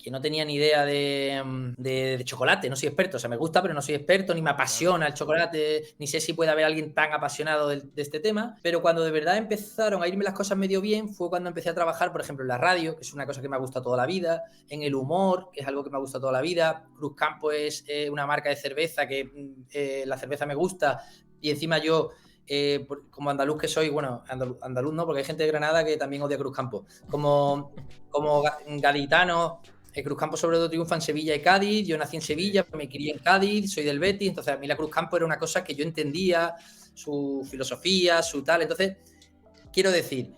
que no tenía ni idea de chocolate, no soy experto, o sea, me gusta, pero no soy experto, ni me apasiona el chocolate, ni sé si puede haber alguien tan apasionado de este tema, pero cuando de verdad empezaron a irme las cosas medio bien, fue cuando empecé a trabajar, por ejemplo, en la radio, que es una cosa que me ha gustado toda la vida, en el humor, que es algo que me ha gustado toda la vida, Cruz Campo es una marca de cerveza que la cerveza me gusta, y encima yo... como andaluz que soy, bueno, andaluz no, porque hay gente de Granada que también odia Cruz Campo. Como gaditano, el Cruzcampo sobre todo triunfa en Sevilla y Cádiz. Yo nací en Sevilla, Sí. me crié en Cádiz, soy del Betis, entonces a mí la Cruzcampo era una cosa que yo entendía, su filosofía, su tal. Entonces, quiero decir,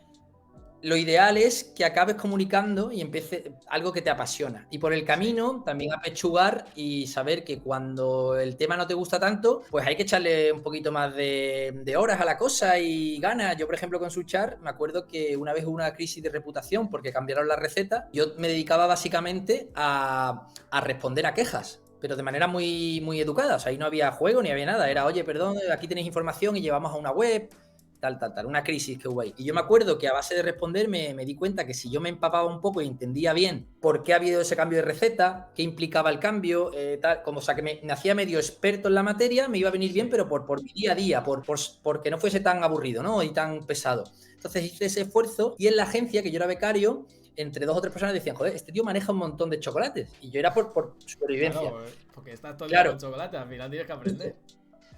lo ideal es que acabes comunicando y empieces algo que te apasiona. Y por el Sí. camino también apechugar y saber que cuando el tema no te gusta tanto, pues hay que echarle un poquito más de horas a la cosa y ganas. Yo, por ejemplo, con Suchar, me acuerdo que una vez hubo una crisis de reputación porque cambiaron la receta. Yo me dedicaba básicamente a responder a quejas, pero de manera muy, muy educada. O sea, ahí no había juego ni había nada. Era, oye, perdón, aquí tenéis información y llevamos a una web, tal, una crisis que hubo ahí. Y yo me acuerdo que a base de responder me di cuenta que si yo me empapaba un poco y entendía bien por qué había habido ese cambio de receta, qué implicaba el cambio, tal, como, o sea, que me hacía medio experto en la materia, me iba a venir bien, pero por mi día a día, porque no fuese tan aburrido, ¿no? Y tan pesado. Entonces hice ese esfuerzo y en la agencia, que yo era becario, entre 2 o 3 personas decían, joder, este tío maneja un montón de chocolates. Y yo era por supervivencia. Claro, porque estás todo el día Claro, con chocolate, al final tienes que justo. aprender.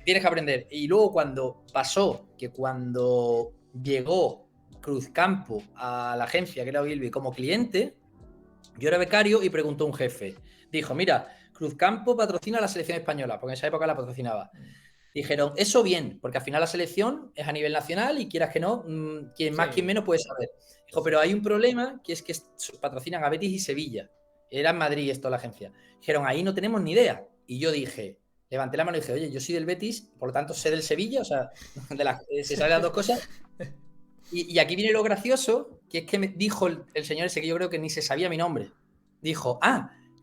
Tienes que aprender. Y luego cuando pasó, que cuando llegó Cruzcampo a la agencia, que era Ogilvy, como cliente, yo era becario y preguntó un jefe. Dijo, mira, Cruzcampo patrocina a la selección española, porque en esa época la patrocinaba. Dijeron, eso bien, porque al final la selección es a nivel nacional y quieras que no, quien más, quien Sí. menos puede saber. Dijo, pero hay un problema, que es que patrocinan a Betis y Sevilla. Era en Madrid esto la agencia. Dijeron, ahí no tenemos ni idea. Y yo dije, levanté la mano y dije, oye, yo soy del Betis, por lo tanto sé del Sevilla, o sea, se salen las dos cosas. Y aquí viene lo gracioso, que es que me dijo el señor ese que yo creo que ni se sabía mi nombre. Dijo,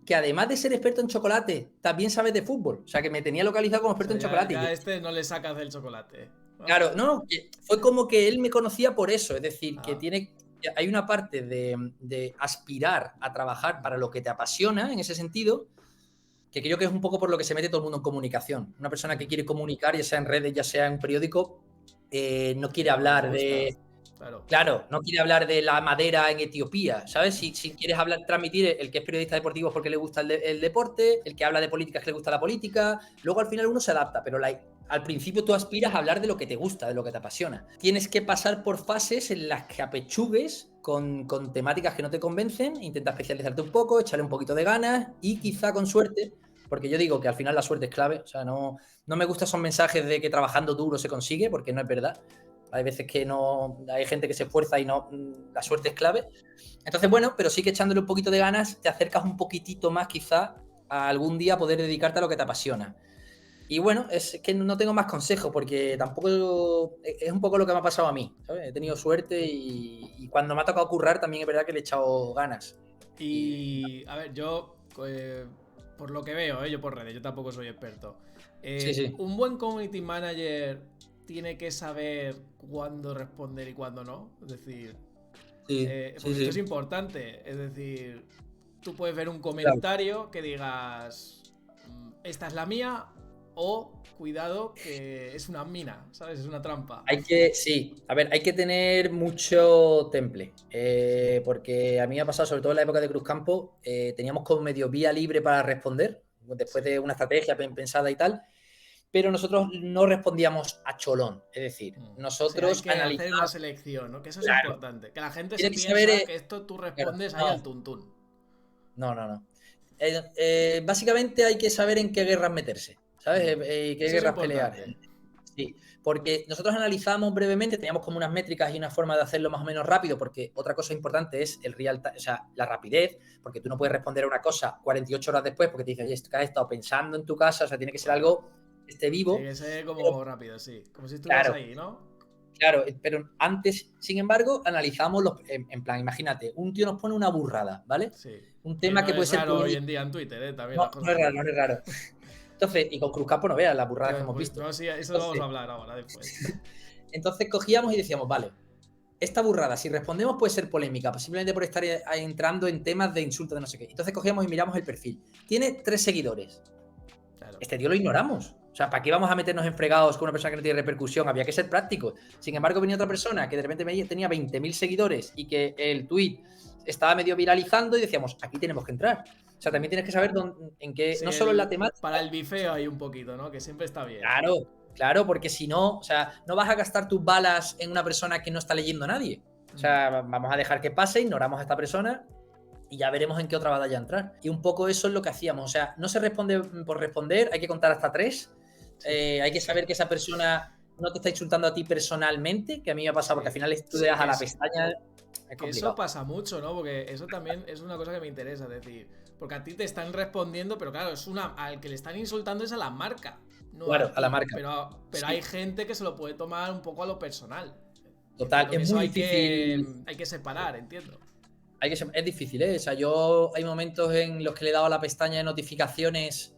que además de ser experto en chocolate, también sabes de fútbol. O sea, que me tenía localizado como O experto sea, en ya, chocolate. ya a este no le sacas del chocolate. ¿No? Claro, no, que fue como que él me conocía por eso. Es decir, Ah, hay una parte de aspirar a trabajar para lo que te apasiona, en ese sentido, que creo que es un poco por lo que se mete todo el mundo en comunicación. Una persona que quiere comunicar, ya sea en redes, ya sea en un periódico, no quiere lo que te hablar gusta. de... Claro. Claro, no quiere hablar de la madera en Etiopía, ¿sabes? Si quieres hablar, transmitir el que es periodista deportivo es porque le gusta el deporte, el que habla de política es que le gusta la política, luego al final uno se adapta, pero al principio tú aspiras a hablar de lo que te gusta, de lo que te apasiona. Tienes que pasar por fases en las que apechugues con temáticas que no te convencen, intenta especializarte un poco, echarle un poquito de ganas y quizá con suerte, porque yo digo que al final la suerte es clave, o sea, no me gustan esos mensajes de que trabajando duro se consigue, porque no es verdad. Hay veces que no, hay gente que se esfuerza y no, la suerte es clave. Entonces, bueno, pero sí que echándole un poquito de ganas te acercas un poquitito más quizá a algún día poder dedicarte a lo que te apasiona. Y bueno, es que no tengo más consejos porque tampoco es un poco lo que me ha pasado a mí, ¿sabes? He tenido suerte y cuando me ha tocado currar también es verdad que le he echado ganas. Y Y, a ver, yo, por lo que veo, yo por redes, yo tampoco soy experto. sí, sí, Un buen community manager tiene que saber cuándo responder y cuándo no. Es decir, sí, sí, porque esto es sí, importante. Es decir, tú puedes ver un claro. comentario que digas, esta es la mía, o cuidado, que es una mina, ¿sabes? Es una trampa. Sí, a ver, hay que tener mucho temple, porque a mí me ha pasado, sobre todo en la época de Cruzcampo, teníamos como medio vía libre para responder, Sí. después de una estrategia bien pensada y tal, pero nosotros no respondíamos a cholón, es decir, O sea, hay nosotros que hacer una analizábamos, selección, ¿no? Que eso es claro, importante. Que la gente se tienes que saber, piensa que esto tú claro, respondes ahí no, al tuntún. no, no, no. Básicamente hay que saber en qué guerras meterse, ¿sabes? Qué Eso es guerras pelear. importante. Sí, porque nosotros analizamos brevemente, teníamos como unas métricas y una forma de hacerlo más o menos rápido, porque otra cosa importante es el real time, o sea, la rapidez, porque tú no puedes responder a una cosa 48 horas después porque te dices, oye, esto que has estado pensando en tu casa, o sea, tiene que ser Claro. algo que esté Tiene vivo. que ser Pero, como rápido, sí. Como si estuvieras claro, ahí, ¿no? claro, pero antes, sin embargo, analizamos en plan, imagínate, un tío nos pone una burrada, ¿vale? Sí. Un Que tema no que puede es ser raro hoy polémico. en día en Twitter, ¿eh? También las No, no cosas es raro, como no es son. raro. Entonces, y con Cruzcampo no veas las burradas que hemos Pues, visto. no, sí, eso vamos a Entonces, hablar ahora, después. entonces cogíamos y decíamos, vale, esta burrada, si respondemos puede ser polémica, simplemente por estar entrando en temas de insultos de no sé qué. Entonces cogíamos y miramos el perfil. Tiene 3 seguidores. Claro. Este tío lo ignoramos. O sea, ¿para qué vamos a meternos en fregados con una persona que no tiene repercusión? Había que ser prácticos. Sin embargo, venía otra persona que de repente tenía 20.000 seguidores y que el tweet estaba medio viralizando y decíamos, aquí tenemos que entrar. O sea, también tienes que saber en qué, Sí, no solo en la temática. para el bifeo hay un poquito, ¿no? Que siempre está bien. Claro, claro, porque si no, o sea, no vas a gastar tus balas en una persona que no está leyendo a nadie. O sea, vamos a dejar que pase, ignoramos a esta persona y ya veremos en qué otra batalla entrar. Y un poco eso es lo que hacíamos. O sea, no se responde por responder, hay que contar hasta 3. Sí. Hay que saber que esa persona no te está insultando a ti personalmente, que a mí me ha pasado, porque al Sí. final tú le Sí, das a la pestaña, es que eso complicado. pasa mucho, ¿no? Porque eso también es una cosa que me interesa, es decir, porque a ti te están respondiendo, pero claro, al que le están insultando es a la marca, no Claro, a a la ti. marca. Pero hay Sí, gente que se lo puede tomar un poco a lo personal. Y total, entiendo que es eso muy difícil. hay que separar, entiendo. Es difícil, ¿eh? O sea, yo hay momentos en los que le he dado a la pestaña de notificaciones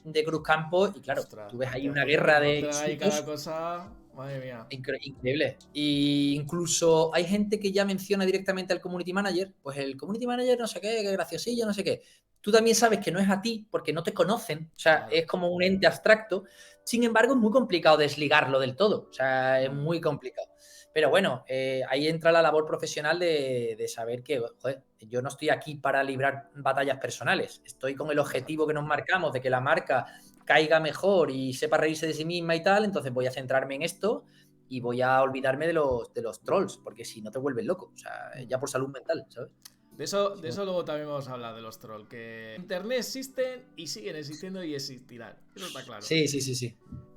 de Cruzcampo y claro, Ostras, tú ves ahí una porque te guerra de encuentran ahí cada insultos cosa. Madre mía. increíble. Y incluso hay gente que ya menciona directamente al community manager, pues el community manager no sé qué, qué graciosillo, no sé qué. Tú también sabes que no es a ti porque no te conocen, o sea, Claro. es como un ente abstracto. Sin embargo, es muy complicado desligarlo del todo, o sea, es muy complicado. Pero bueno, ahí entra la labor profesional de saber que, joder, yo no estoy aquí para librar batallas personales, estoy con el objetivo Exacto. que nos marcamos de que la marca caiga mejor y sepa reírse de sí misma y tal, entonces voy a centrarme en esto y voy a olvidarme de los trolls, porque si no te vuelves loco, o sea, ya por salud mental, ¿sabes? De eso luego también vamos a hablar de los trolls. Que Internet existen y siguen existiendo y existirán. Eso está claro. Sí, sí, sí, sí.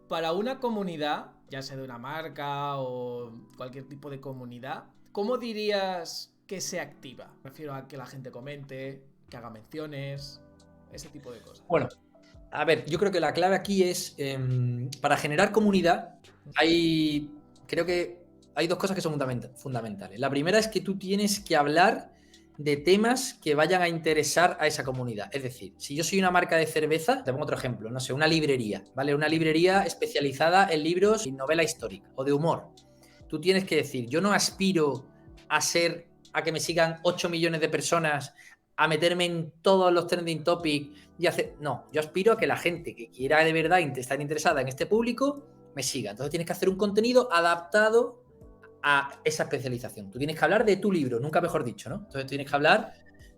Para una comunidad, ya sea de una marca o cualquier tipo de comunidad, ¿cómo dirías que se activa? Me refiero a que la gente comente, que haga menciones, ese tipo de cosas. Bueno, a ver, yo creo que la clave aquí es, para generar comunidad, creo que hay 2 cosas que son fundamentales. La primera es que tú tienes que hablar de temas que vayan a interesar a esa comunidad. Es decir, si yo soy una marca de cerveza, te pongo otro ejemplo, no sé, una librería, ¿vale? Una librería especializada en libros y novela histórica o de humor. Tú tienes que decir, yo no aspiro a que me sigan 8 millones de personas, a meterme en todos los trending topics y hacer. No, yo aspiro a que la gente que quiera de verdad estar interesada en este público me siga. Entonces tienes que hacer un contenido adaptado a esa especialización. Tú tienes que hablar de tu libro, nunca mejor dicho, ¿no? Entonces tienes que hablar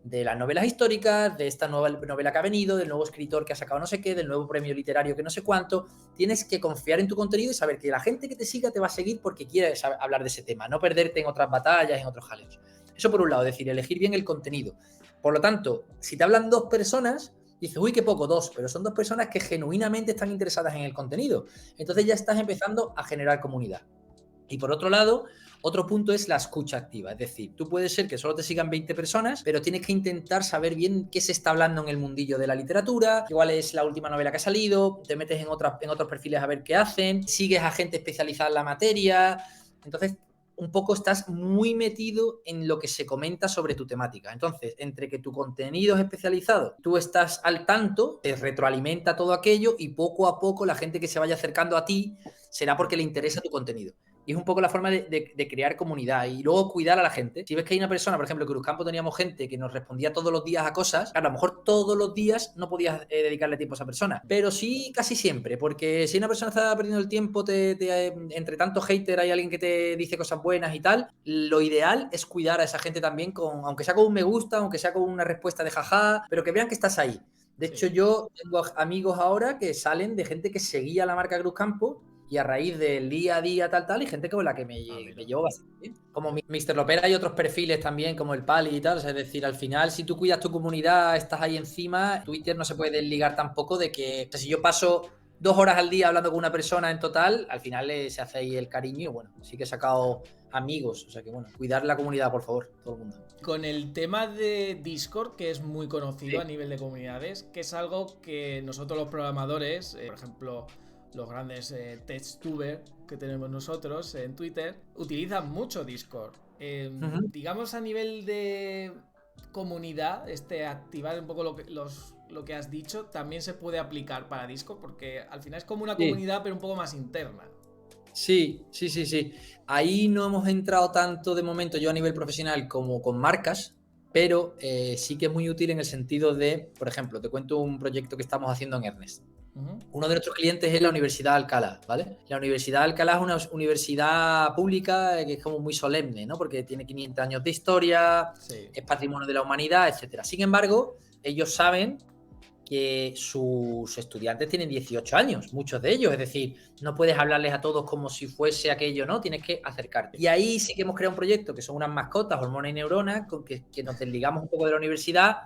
de las novelas históricas, de esta nueva novela que ha venido, del nuevo escritor que ha sacado no sé qué, del nuevo premio literario que no sé cuánto. Tienes que confiar en tu contenido y saber que la gente que te siga te va a seguir porque quiere hablar de ese tema, no perderte en otras batallas, en otros jaleos. Eso por un lado, es decir, elegir bien el contenido. Por lo tanto, si te hablan 2 personas, dices, uy, qué poco, 2, pero son 2 personas que genuinamente están interesadas en el contenido. Entonces ya estás empezando a generar comunidad. Y por otro lado, Otro punto es la escucha activa. Es decir, tú puedes ser que solo te sigan 20 personas, pero tienes que intentar saber bien qué se está hablando en el mundillo de la literatura, cuál es la última novela que ha salido, te metes en otros perfiles a ver qué hacen, sigues a gente especializada en la materia. Entonces, un poco estás muy metido en lo que se comenta sobre tu temática. Entonces, entre que tu contenido es especializado, tú estás al tanto, te retroalimenta todo aquello y poco a poco la gente que se vaya acercando a ti será porque le interesa tu contenido. Y es un poco la forma de crear comunidad y luego cuidar a la gente. Si ves que hay una persona, por ejemplo, en Cruzcampo teníamos gente que nos respondía todos los días a cosas, a lo mejor todos los días no podías dedicarle tiempo a esa persona, pero sí casi siempre, porque si una persona está perdiendo el tiempo, entre tanto hater hay alguien que te dice cosas buenas y tal, lo ideal es cuidar a esa gente también, aunque sea con un me gusta, aunque sea con una respuesta de jaja, pero que vean que estás ahí. De hecho, yo tengo amigos ahora que salen de gente que seguía la marca Cruzcampo y a raíz del día a día tal, y gente con la que me llevo bastante bien. Como Mr. Lopera y otros perfiles también, como el Pali y tal. O sea, es decir, al final, si tú cuidas tu comunidad, estás ahí encima, Twitter no se puede desligar tampoco de que, o sea, si yo paso 2 horas al día hablando con una persona en total, al final se hace ahí el cariño y bueno, sí que he sacado amigos. O sea que bueno, cuidar la comunidad, por favor, todo el mundo. Con el tema de Discord, que es muy conocido a nivel de comunidades, que es algo que nosotros los programadores, por ejemplo, los grandes TechTubers que tenemos nosotros en Twitter, utilizan mucho Discord. Digamos a nivel de comunidad, activar un poco lo que has dicho, también se puede aplicar para Discord, porque al final es como una comunidad, pero un poco más interna. Sí. Ahí no hemos entrado tanto de momento yo a nivel profesional como con marcas, pero sí que es muy útil en el sentido de, por ejemplo, te cuento un proyecto que estamos haciendo en Ernest. Uno de nuestros clientes es la Universidad de Alcalá, ¿vale? La Universidad de Alcalá es una universidad pública que es como muy solemne, ¿no? Porque tiene 500 años de historia, es patrimonio de la humanidad, etcétera. Sin embargo, ellos saben que sus estudiantes tienen 18 años, muchos de ellos, es decir, no puedes hablarles a todos como si fuese aquello, ¿no? Tienes que acercarte. Y ahí sí que hemos creado un proyecto que son unas mascotas, hormonas y neuronas, con que nos desligamos un poco de la universidad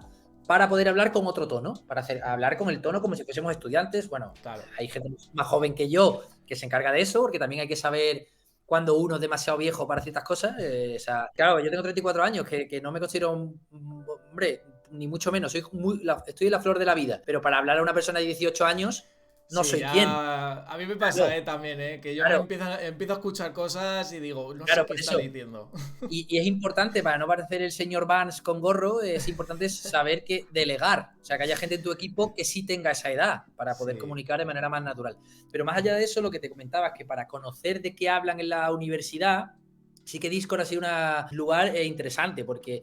para poder hablar con otro tono, para hablar con el tono como si fuésemos estudiantes. Bueno, claro, hay gente más joven que yo que se encarga de eso, porque también hay que saber cuando uno es demasiado viejo para ciertas cosas. O sea, claro, yo tengo 34 años, que no me considero un hombre, ni mucho menos, estoy en la flor de la vida, pero para hablar a una persona de 18 años no soy quien. A mí me pasa también, que yo empiezo a escuchar cosas y digo, no sé qué está diciendo. Y es importante, para no parecer el señor Vance con gorro, es importante saber que delegar, o sea, que haya gente en tu equipo que sí tenga esa edad para poder comunicar de manera más natural. Pero más allá de eso, lo que te comentaba es que para conocer de qué hablan en la universidad, sí que Discord ha sido un lugar interesante, porque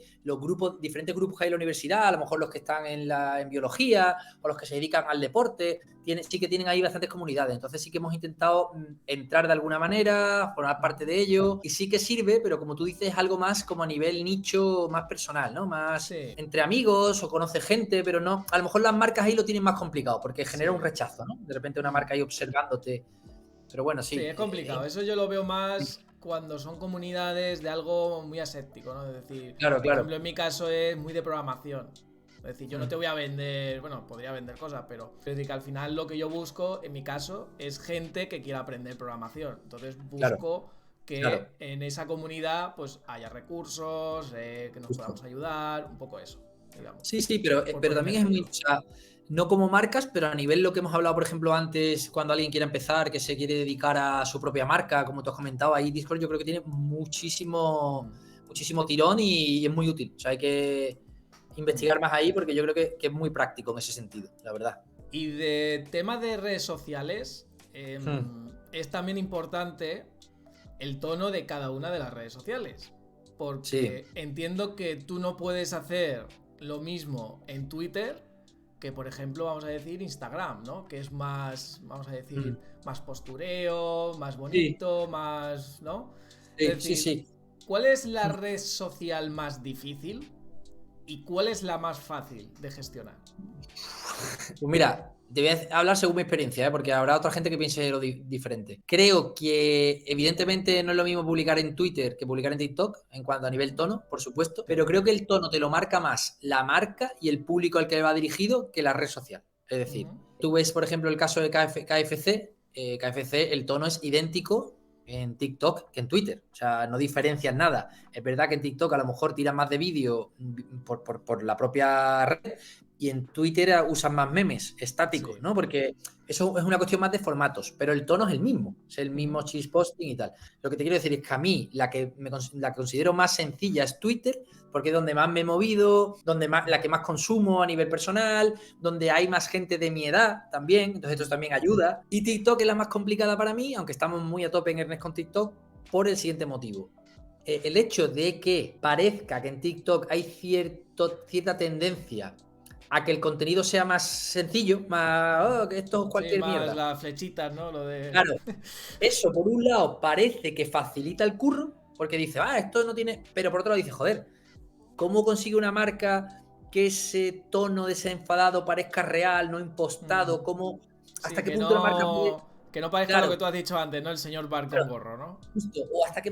diferentes grupos que hay en la universidad, a lo mejor los que están en biología o los que se dedican al deporte, sí que tienen ahí bastantes comunidades. Entonces sí que hemos intentado entrar de alguna manera, formar parte de ello, y sí que sirve, pero como tú dices, algo más como a nivel nicho, más personal, ¿no? Más entre amigos o conoce gente, pero no. A lo mejor las marcas ahí lo tienen más complicado, porque genera un rechazo, ¿no? De repente una marca ahí observándote. Pero bueno, sí. Sí, es complicado. Eso yo lo veo más cuando son comunidades de algo muy aséptico, ¿no? Es decir, por ejemplo, en mi caso es muy de programación. Es decir, yo no te voy a vender, bueno, podría vender cosas, pero es decir, que al final lo que yo busco, en mi caso, es gente que quiera aprender programación. Entonces busco que en esa comunidad pues haya recursos, que nos podamos ayudar, un poco eso, digamos. Sí, pero también es muy... O sea, no como marcas, pero a nivel lo que hemos hablado, por ejemplo, antes, cuando alguien quiere empezar, que se quiere dedicar a su propia marca, como tú has comentado, ahí Discord yo creo que tiene muchísimo tirón y es muy útil. O sea, hay que investigar más ahí porque yo creo que es muy práctico en ese sentido, la verdad. Y de tema de redes sociales, es también importante el tono de cada una de las redes sociales. Porque entiendo que tú no puedes hacer lo mismo en Twitter que, por ejemplo, vamos a decir Instagram, ¿no? Que es más, vamos a decir, más postureo, más bonito, más, ¿no? Es decir, ¿cuál es la red social más difícil y cuál es la más fácil de gestionar? Pues mira, te voy a hablar según mi experiencia, porque habrá otra gente que piense lo diferente. Creo que evidentemente no es lo mismo publicar en Twitter que publicar en TikTok, en cuanto a nivel tono, por supuesto, pero creo que el tono te lo marca más la marca y el público al que va dirigido que la red social. Es decir, tú ves, por ejemplo, el caso de KFC, el tono es idéntico en TikTok que en Twitter. O sea, no diferencias nada. Es verdad que en TikTok a lo mejor tiran más de vídeo por la propia red y en Twitter usan más memes estáticos, Sí. ¿no? Porque eso es una cuestión más de formatos, pero el tono es el mismo. Es el mismo cheese posting y tal. Lo que te quiero decir es que a mí la que considero más sencilla es Twitter, porque es donde más me he movido, la que más consumo a nivel personal, donde hay más gente de mi edad también, entonces esto también ayuda. Y TikTok es la más complicada para mí, aunque estamos muy a tope en Ernest con TikTok, por el siguiente motivo. El hecho de que parezca que en TikTok hay cierta tendencia a que el contenido sea más sencillo, más que esto es Sí, cualquier más mierda. las flechitas, ¿no? Lo de... Claro, eso por un lado parece que facilita el curro, porque dice, esto no tiene, pero por otro lado dice, joder, ¿cómo consigue una marca que ese tono desenfadado parezca real, no impostado? ¿Cómo, Sí, hasta qué punto la marca puede, que no parezca lo claro, que tú has dicho antes, ¿no? El señor bar con claro, gorro, ¿no? justo, o hasta qué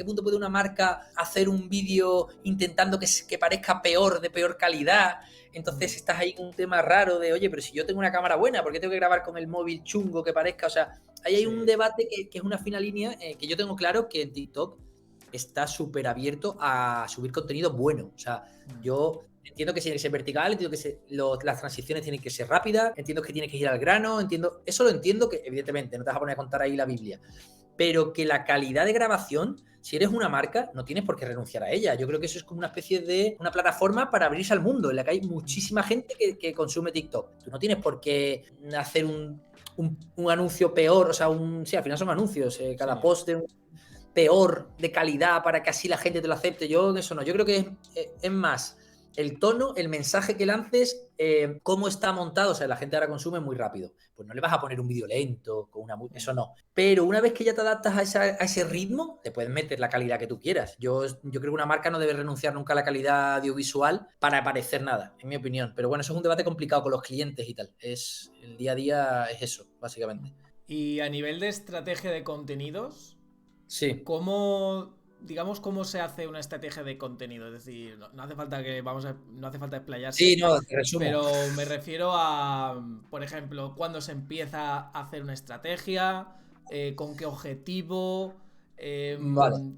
punto puede una marca hacer un vídeo intentando que parezca peor, de peor calidad? Entonces estás ahí con un tema raro de, oye, pero si yo tengo una cámara buena, ¿por qué tengo que grabar con el móvil chungo que parezca? O sea, ahí hay un Sí. debate que es una fina línea, que yo tengo claro que en TikTok está súper abierto a subir contenido bueno. O sea, yo entiendo que tiene que ser vertical, entiendo que las transiciones tienen que ser rápidas, entiendo que tiene que ir al grano, eso lo entiendo, que evidentemente no te vas a poner a contar ahí la Biblia, pero que la calidad de grabación, si eres una marca, no tienes por qué renunciar a ella. Yo creo que eso es como una especie de una plataforma para abrirse al mundo, en la que hay muchísima gente que consume TikTok. Tú no tienes por qué hacer un anuncio peor, o sea, sí, al final son anuncios, Sí. cada post de peor de calidad para que así la gente te lo acepte. Yo eso no, yo creo que es más el tono, el mensaje que lances, cómo está montado. O sea, la gente ahora consume muy rápido. Pues no le vas a poner un vídeo lento, eso no. Pero una vez que ya te adaptas a ese ritmo, te puedes meter la calidad que tú quieras. Yo creo que una marca no debe renunciar nunca a la calidad audiovisual para parecer nada, en mi opinión. Pero bueno, eso es un debate complicado con los clientes y tal. El día a día es eso, básicamente. Y a nivel de estrategia de contenidos, Sí. ¿cómo, digamos, cómo se hace una estrategia de contenido? Es decir, no hace falta no hace falta Sí, explayarse, no, te resumo. pero me refiero a, por ejemplo, cuándo se empieza a hacer una estrategia, con qué objetivo. Vale.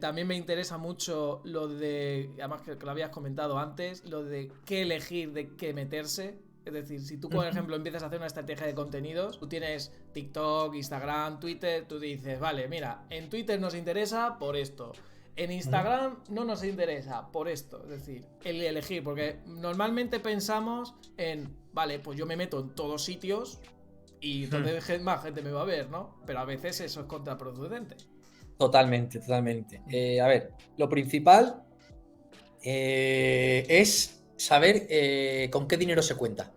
También me interesa mucho lo de, además que lo habías comentado antes, lo de qué elegir, de qué meterse. Es decir, si tú, por ejemplo, empiezas a hacer una estrategia de contenidos, tú tienes TikTok, Instagram, Twitter, tú dices, vale, mira, en Twitter nos interesa por esto. En Instagram no nos interesa por esto. Es decir, el elegir, porque normalmente pensamos en, vale, pues yo me meto en todos sitios y entonces más gente me va a ver, ¿no? Pero a veces eso es contraproducente. Totalmente, totalmente. A ver, lo principal es saber con qué dinero se cuenta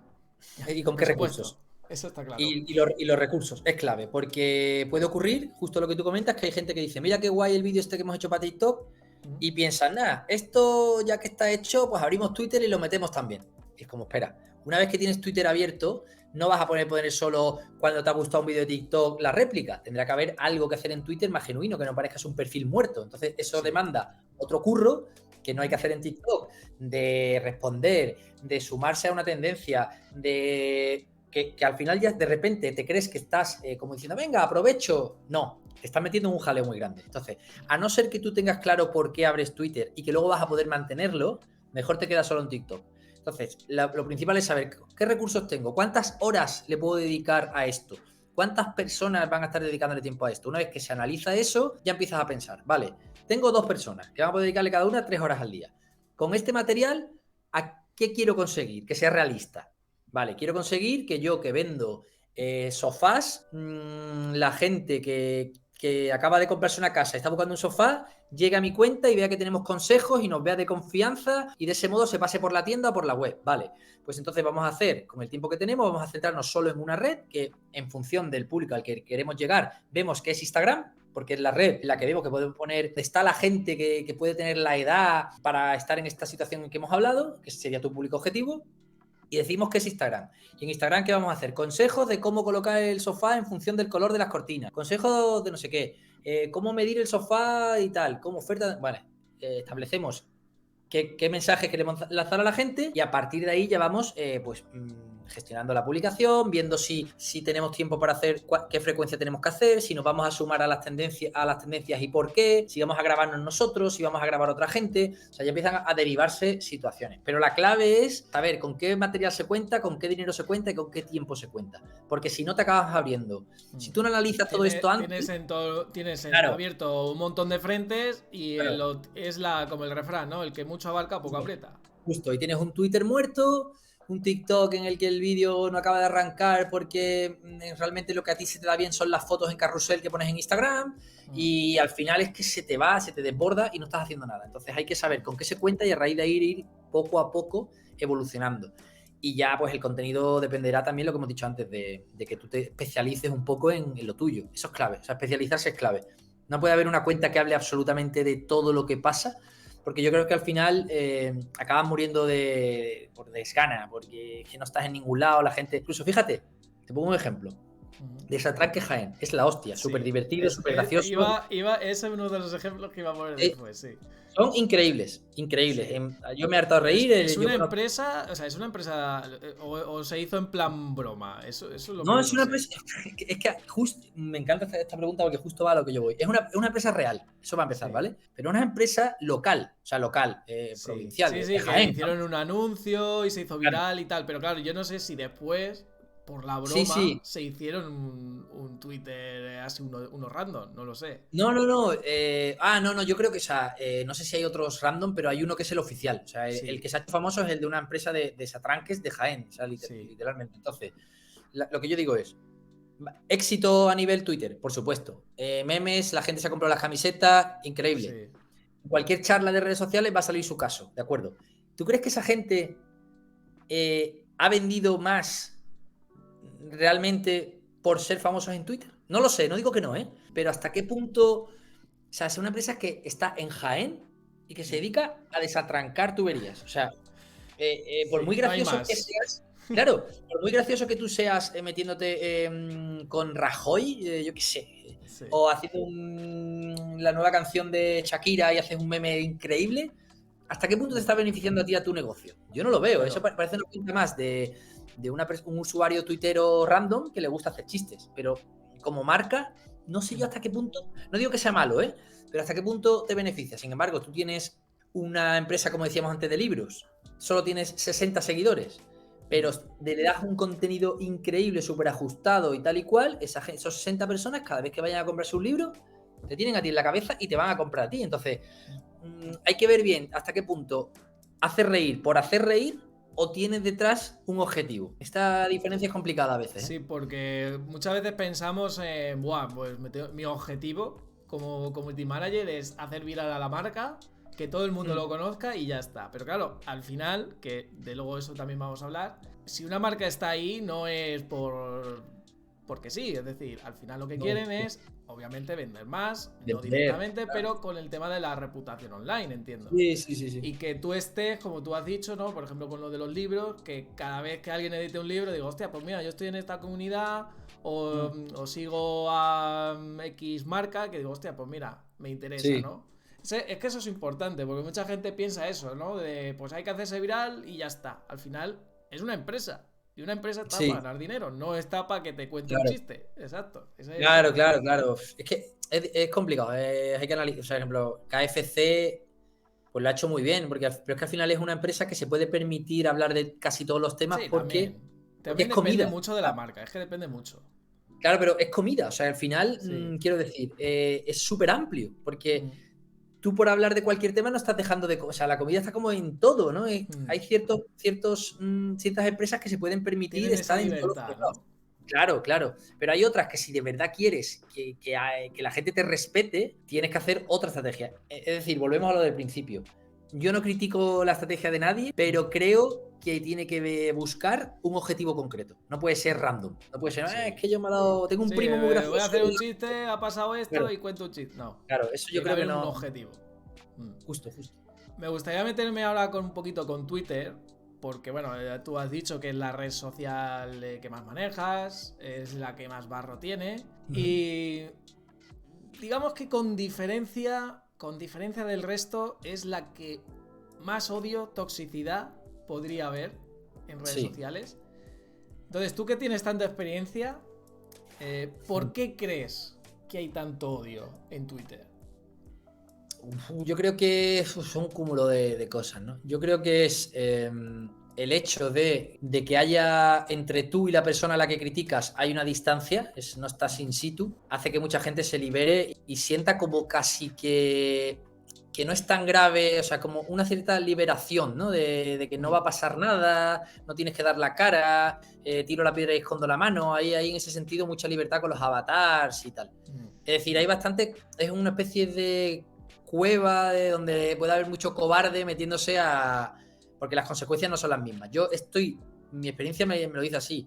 y con qué Presupuesto, recursos. eso está claro. Y los recursos es clave, porque puede ocurrir, justo lo que tú comentas, que hay gente que dice, mira qué guay el vídeo este que hemos hecho para TikTok, y piensan, nada, esto ya que está hecho, pues abrimos Twitter y lo metemos también. Y es como, espera, una vez que tienes Twitter abierto, no vas a poner solo cuando te ha gustado un vídeo de TikTok la réplica. Tendrá que haber algo que hacer en Twitter más genuino, que no parezcas un perfil muerto. Entonces, eso Sí. demanda otro curro que no hay que hacer en TikTok, de responder, de sumarse a una tendencia, de que al final ya de repente te crees que estás como diciendo, venga, aprovecho. No, te estás metiendo en un jaleo muy grande. Entonces, a no ser que tú tengas claro por qué abres Twitter y que luego vas a poder mantenerlo, mejor te quedas solo en TikTok. Entonces, lo principal es saber qué recursos tengo, cuántas horas le puedo dedicar a esto, cuántas personas van a estar dedicándole tiempo a esto. Una vez que se analiza eso, ya empiezas a pensar, vale, tengo 2 personas que van a poder dedicarle cada una 3 horas al día. Con este material, ¿a qué quiero conseguir? Que sea realista. Vale, quiero conseguir que yo que vendo sofás, la gente que acaba de comprarse una casa y está buscando un sofá, llegue a mi cuenta y vea que tenemos consejos y nos vea de confianza y de ese modo se pase por la tienda o por la web. Vale, pues entonces vamos a hacer, con el tiempo que tenemos, vamos a centrarnos solo en una red que en función del público al que queremos llegar, vemos que es Instagram, porque es la red en la que vemos que podemos poner, está la gente que puede tener la edad para estar en esta situación que hemos hablado, que sería tu público objetivo. Y decimos que es Instagram. ¿Y en Instagram qué vamos a hacer? Consejos de cómo colocar el sofá en función del color de las cortinas. Consejos de no sé qué. Cómo medir el sofá y tal. Cómo oferta. Vale, establecemos qué mensaje queremos lanzar a la gente y a partir de ahí ya vamos gestionando la publicación, viendo si tenemos tiempo para hacer, qué frecuencia tenemos que hacer, si nos vamos a sumar a las tendencias y por qué, si vamos a grabarnos nosotros, si vamos a grabar otra gente. O sea, ya empiezan a derivarse situaciones. Pero la clave es saber con qué material se cuenta, con qué dinero se cuenta y con qué tiempo se cuenta. Porque si no te acabas abriendo. Si tú no analizas todo esto antes... Tienes claro, abierto un montón de frentes y claro. es como el refrán, ¿no? El que mucho abarca, poco aprieta. Justo, y tienes un Twitter muerto, un TikTok en el que el vídeo no acaba de arrancar porque realmente lo que a ti se te da bien son las fotos en carrusel que pones en Instagram y al final es que se te va, se te desborda y no estás haciendo nada. Entonces hay que saber con qué se cuenta y a raíz de ahí ir poco a poco evolucionando. Y ya pues el contenido dependerá también, lo que hemos dicho antes, de que tú te especialices un poco en lo tuyo. Eso es clave, o sea, especializarse es clave. No puede haber una cuenta que hable absolutamente de todo lo que pasa, porque yo creo que al final acabas muriendo por desgana, porque es que no estás en ningún lado, la gente... Incluso, fíjate, te pongo un ejemplo. Desatranque Jaén, es la hostia, súper divertido, súper gracioso. Ese es uno de los ejemplos que iba a poner después, sí. Son increíbles, increíbles. Sí. Yo me he hartado a reír. Es una empresa, o sea, es una empresa o se hizo en plan broma. Eso es lo no, que es una empresa. Es que justo me encanta esta pregunta porque justo va a lo que yo voy. Es una empresa real, eso va a empezar, sí. ¿Vale? Pero una empresa local, o sea, local, sí. provincial. Sí, Jaén, que hicieron un anuncio y se hizo viral y tal. Pero claro, yo no sé si después, por la broma, se hicieron un Twitter así, uno random, no lo sé. No. No, yo creo que, o sea, no sé si hay otros random, pero hay uno que es el oficial. O sea, el que se ha hecho famoso es el de una empresa de desatranques de Jaén, o sea, literalmente. Entonces, lo que yo digo es, éxito a nivel Twitter, por supuesto. Memes, la gente se ha comprado las camisetas, increíble. Cualquier charla de redes sociales va a salir su caso, ¿de acuerdo? ¿Tú crees que esa gente ha vendido más realmente por ser famosos en Twitter? No lo sé, no digo que no, pero hasta qué punto... O sea, es una empresa que está en Jaén y que se dedica a desatrancar tuberías. O sea, por muy gracioso que seas... Claro, por muy gracioso que tú seas metiéndote con Rajoy, yo qué sé, o haciendo la nueva canción de Shakira y haces un meme increíble, ¿hasta qué punto te está beneficiando a ti a tu negocio? Yo no lo veo. Claro. Eso parece una cuenta más de un usuario tuitero random que le gusta hacer chistes, pero como marca, no sé yo hasta qué punto, no digo que sea malo, pero hasta qué punto te beneficia. Sin embargo, tú tienes una empresa, como decíamos antes, de libros, solo tienes 60 seguidores, pero le das un contenido increíble, súper ajustado y tal y cual, esos 60 personas, cada vez que vayan a comprarse un libro, te tienen a ti en la cabeza y te van a comprar a ti. Entonces, hay que ver bien hasta qué punto hacer reír por hacer reír o tienes detrás un objetivo. Esta diferencia es complicada a veces. Sí, porque muchas veces pensamos en, pues mi objetivo como community manager es hacer viral a la marca, que todo el mundo lo conozca y ya está. Pero claro, al final, que de luego eso también vamos a hablar, si una marca está ahí no es porque sí, es decir, al final lo que quieren es, obviamente, vender más, no directamente, claro, pero con el tema de la reputación online, entiendo. Sí. Y que tú estés, como tú has dicho, ¿no? Por ejemplo, con lo de los libros, que cada vez que alguien edite un libro, digo, hostia, pues mira, yo estoy en esta comunidad o sigo a X marca, que digo, hostia, pues mira, me interesa, ¿no? Es que eso es importante, porque mucha gente piensa eso, ¿no? De, pues hay que hacerse viral y ya está. Al final, es una empresa. Y una empresa está para ganar dinero, no está para que te cuente un chiste. Exacto. Claro. Es que es complicado. Hay que analizar. O sea, por ejemplo, KFC pues lo ha hecho muy bien, pero es que al final es una empresa que se puede permitir hablar de casi todos los temas porque también es comida. Depende mucho de la marca, es que depende mucho. Claro, pero es comida. O sea, al final, quiero decir, es súper amplio porque... Tú por hablar de cualquier tema no estás dejando de... O sea, la comida está como en todo, ¿no? Hay ciertas empresas que se pueden permitir estar en todos los temas. Claro. Pero hay otras que si de verdad quieres que la gente te respete, tienes que hacer otra estrategia. Es decir, volvemos a lo del principio. Yo no critico la estrategia de nadie, pero creo que tiene que buscar un objetivo concreto. No puede ser random. No puede ser, es que yo me he dado... Tengo un primo muy gracioso. Voy a hacer un chiste, ha pasado esto y cuento un chiste. No. Claro, eso yo creo que no... un objetivo. Justo. Me gustaría meterme ahora un poquito con Twitter, porque bueno, tú has dicho que es la red social que más manejas, es la que más barro tiene, y digamos que con diferencia del resto, es la que más odio, toxicidad podría haber en redes sociales. Entonces, tú que tienes tanta experiencia, ¿por qué crees que hay tanto odio en Twitter? Yo creo que son un cúmulo de cosas, ¿no? Yo creo que es el hecho de que haya entre tú y la persona a la que criticas hay una distancia, no estás in situ, hace que mucha gente se libere y sienta como casi que no es tan grave, o sea, como una cierta liberación, ¿no? De que no va a pasar nada, no tienes que dar la cara, tiro la piedra y escondo la mano, hay en ese sentido mucha libertad con los avatars y tal. Es decir, hay bastante, es una especie de cueva de donde puede haber mucho cobarde metiéndose porque las consecuencias no son las mismas. Mi experiencia me lo dice así,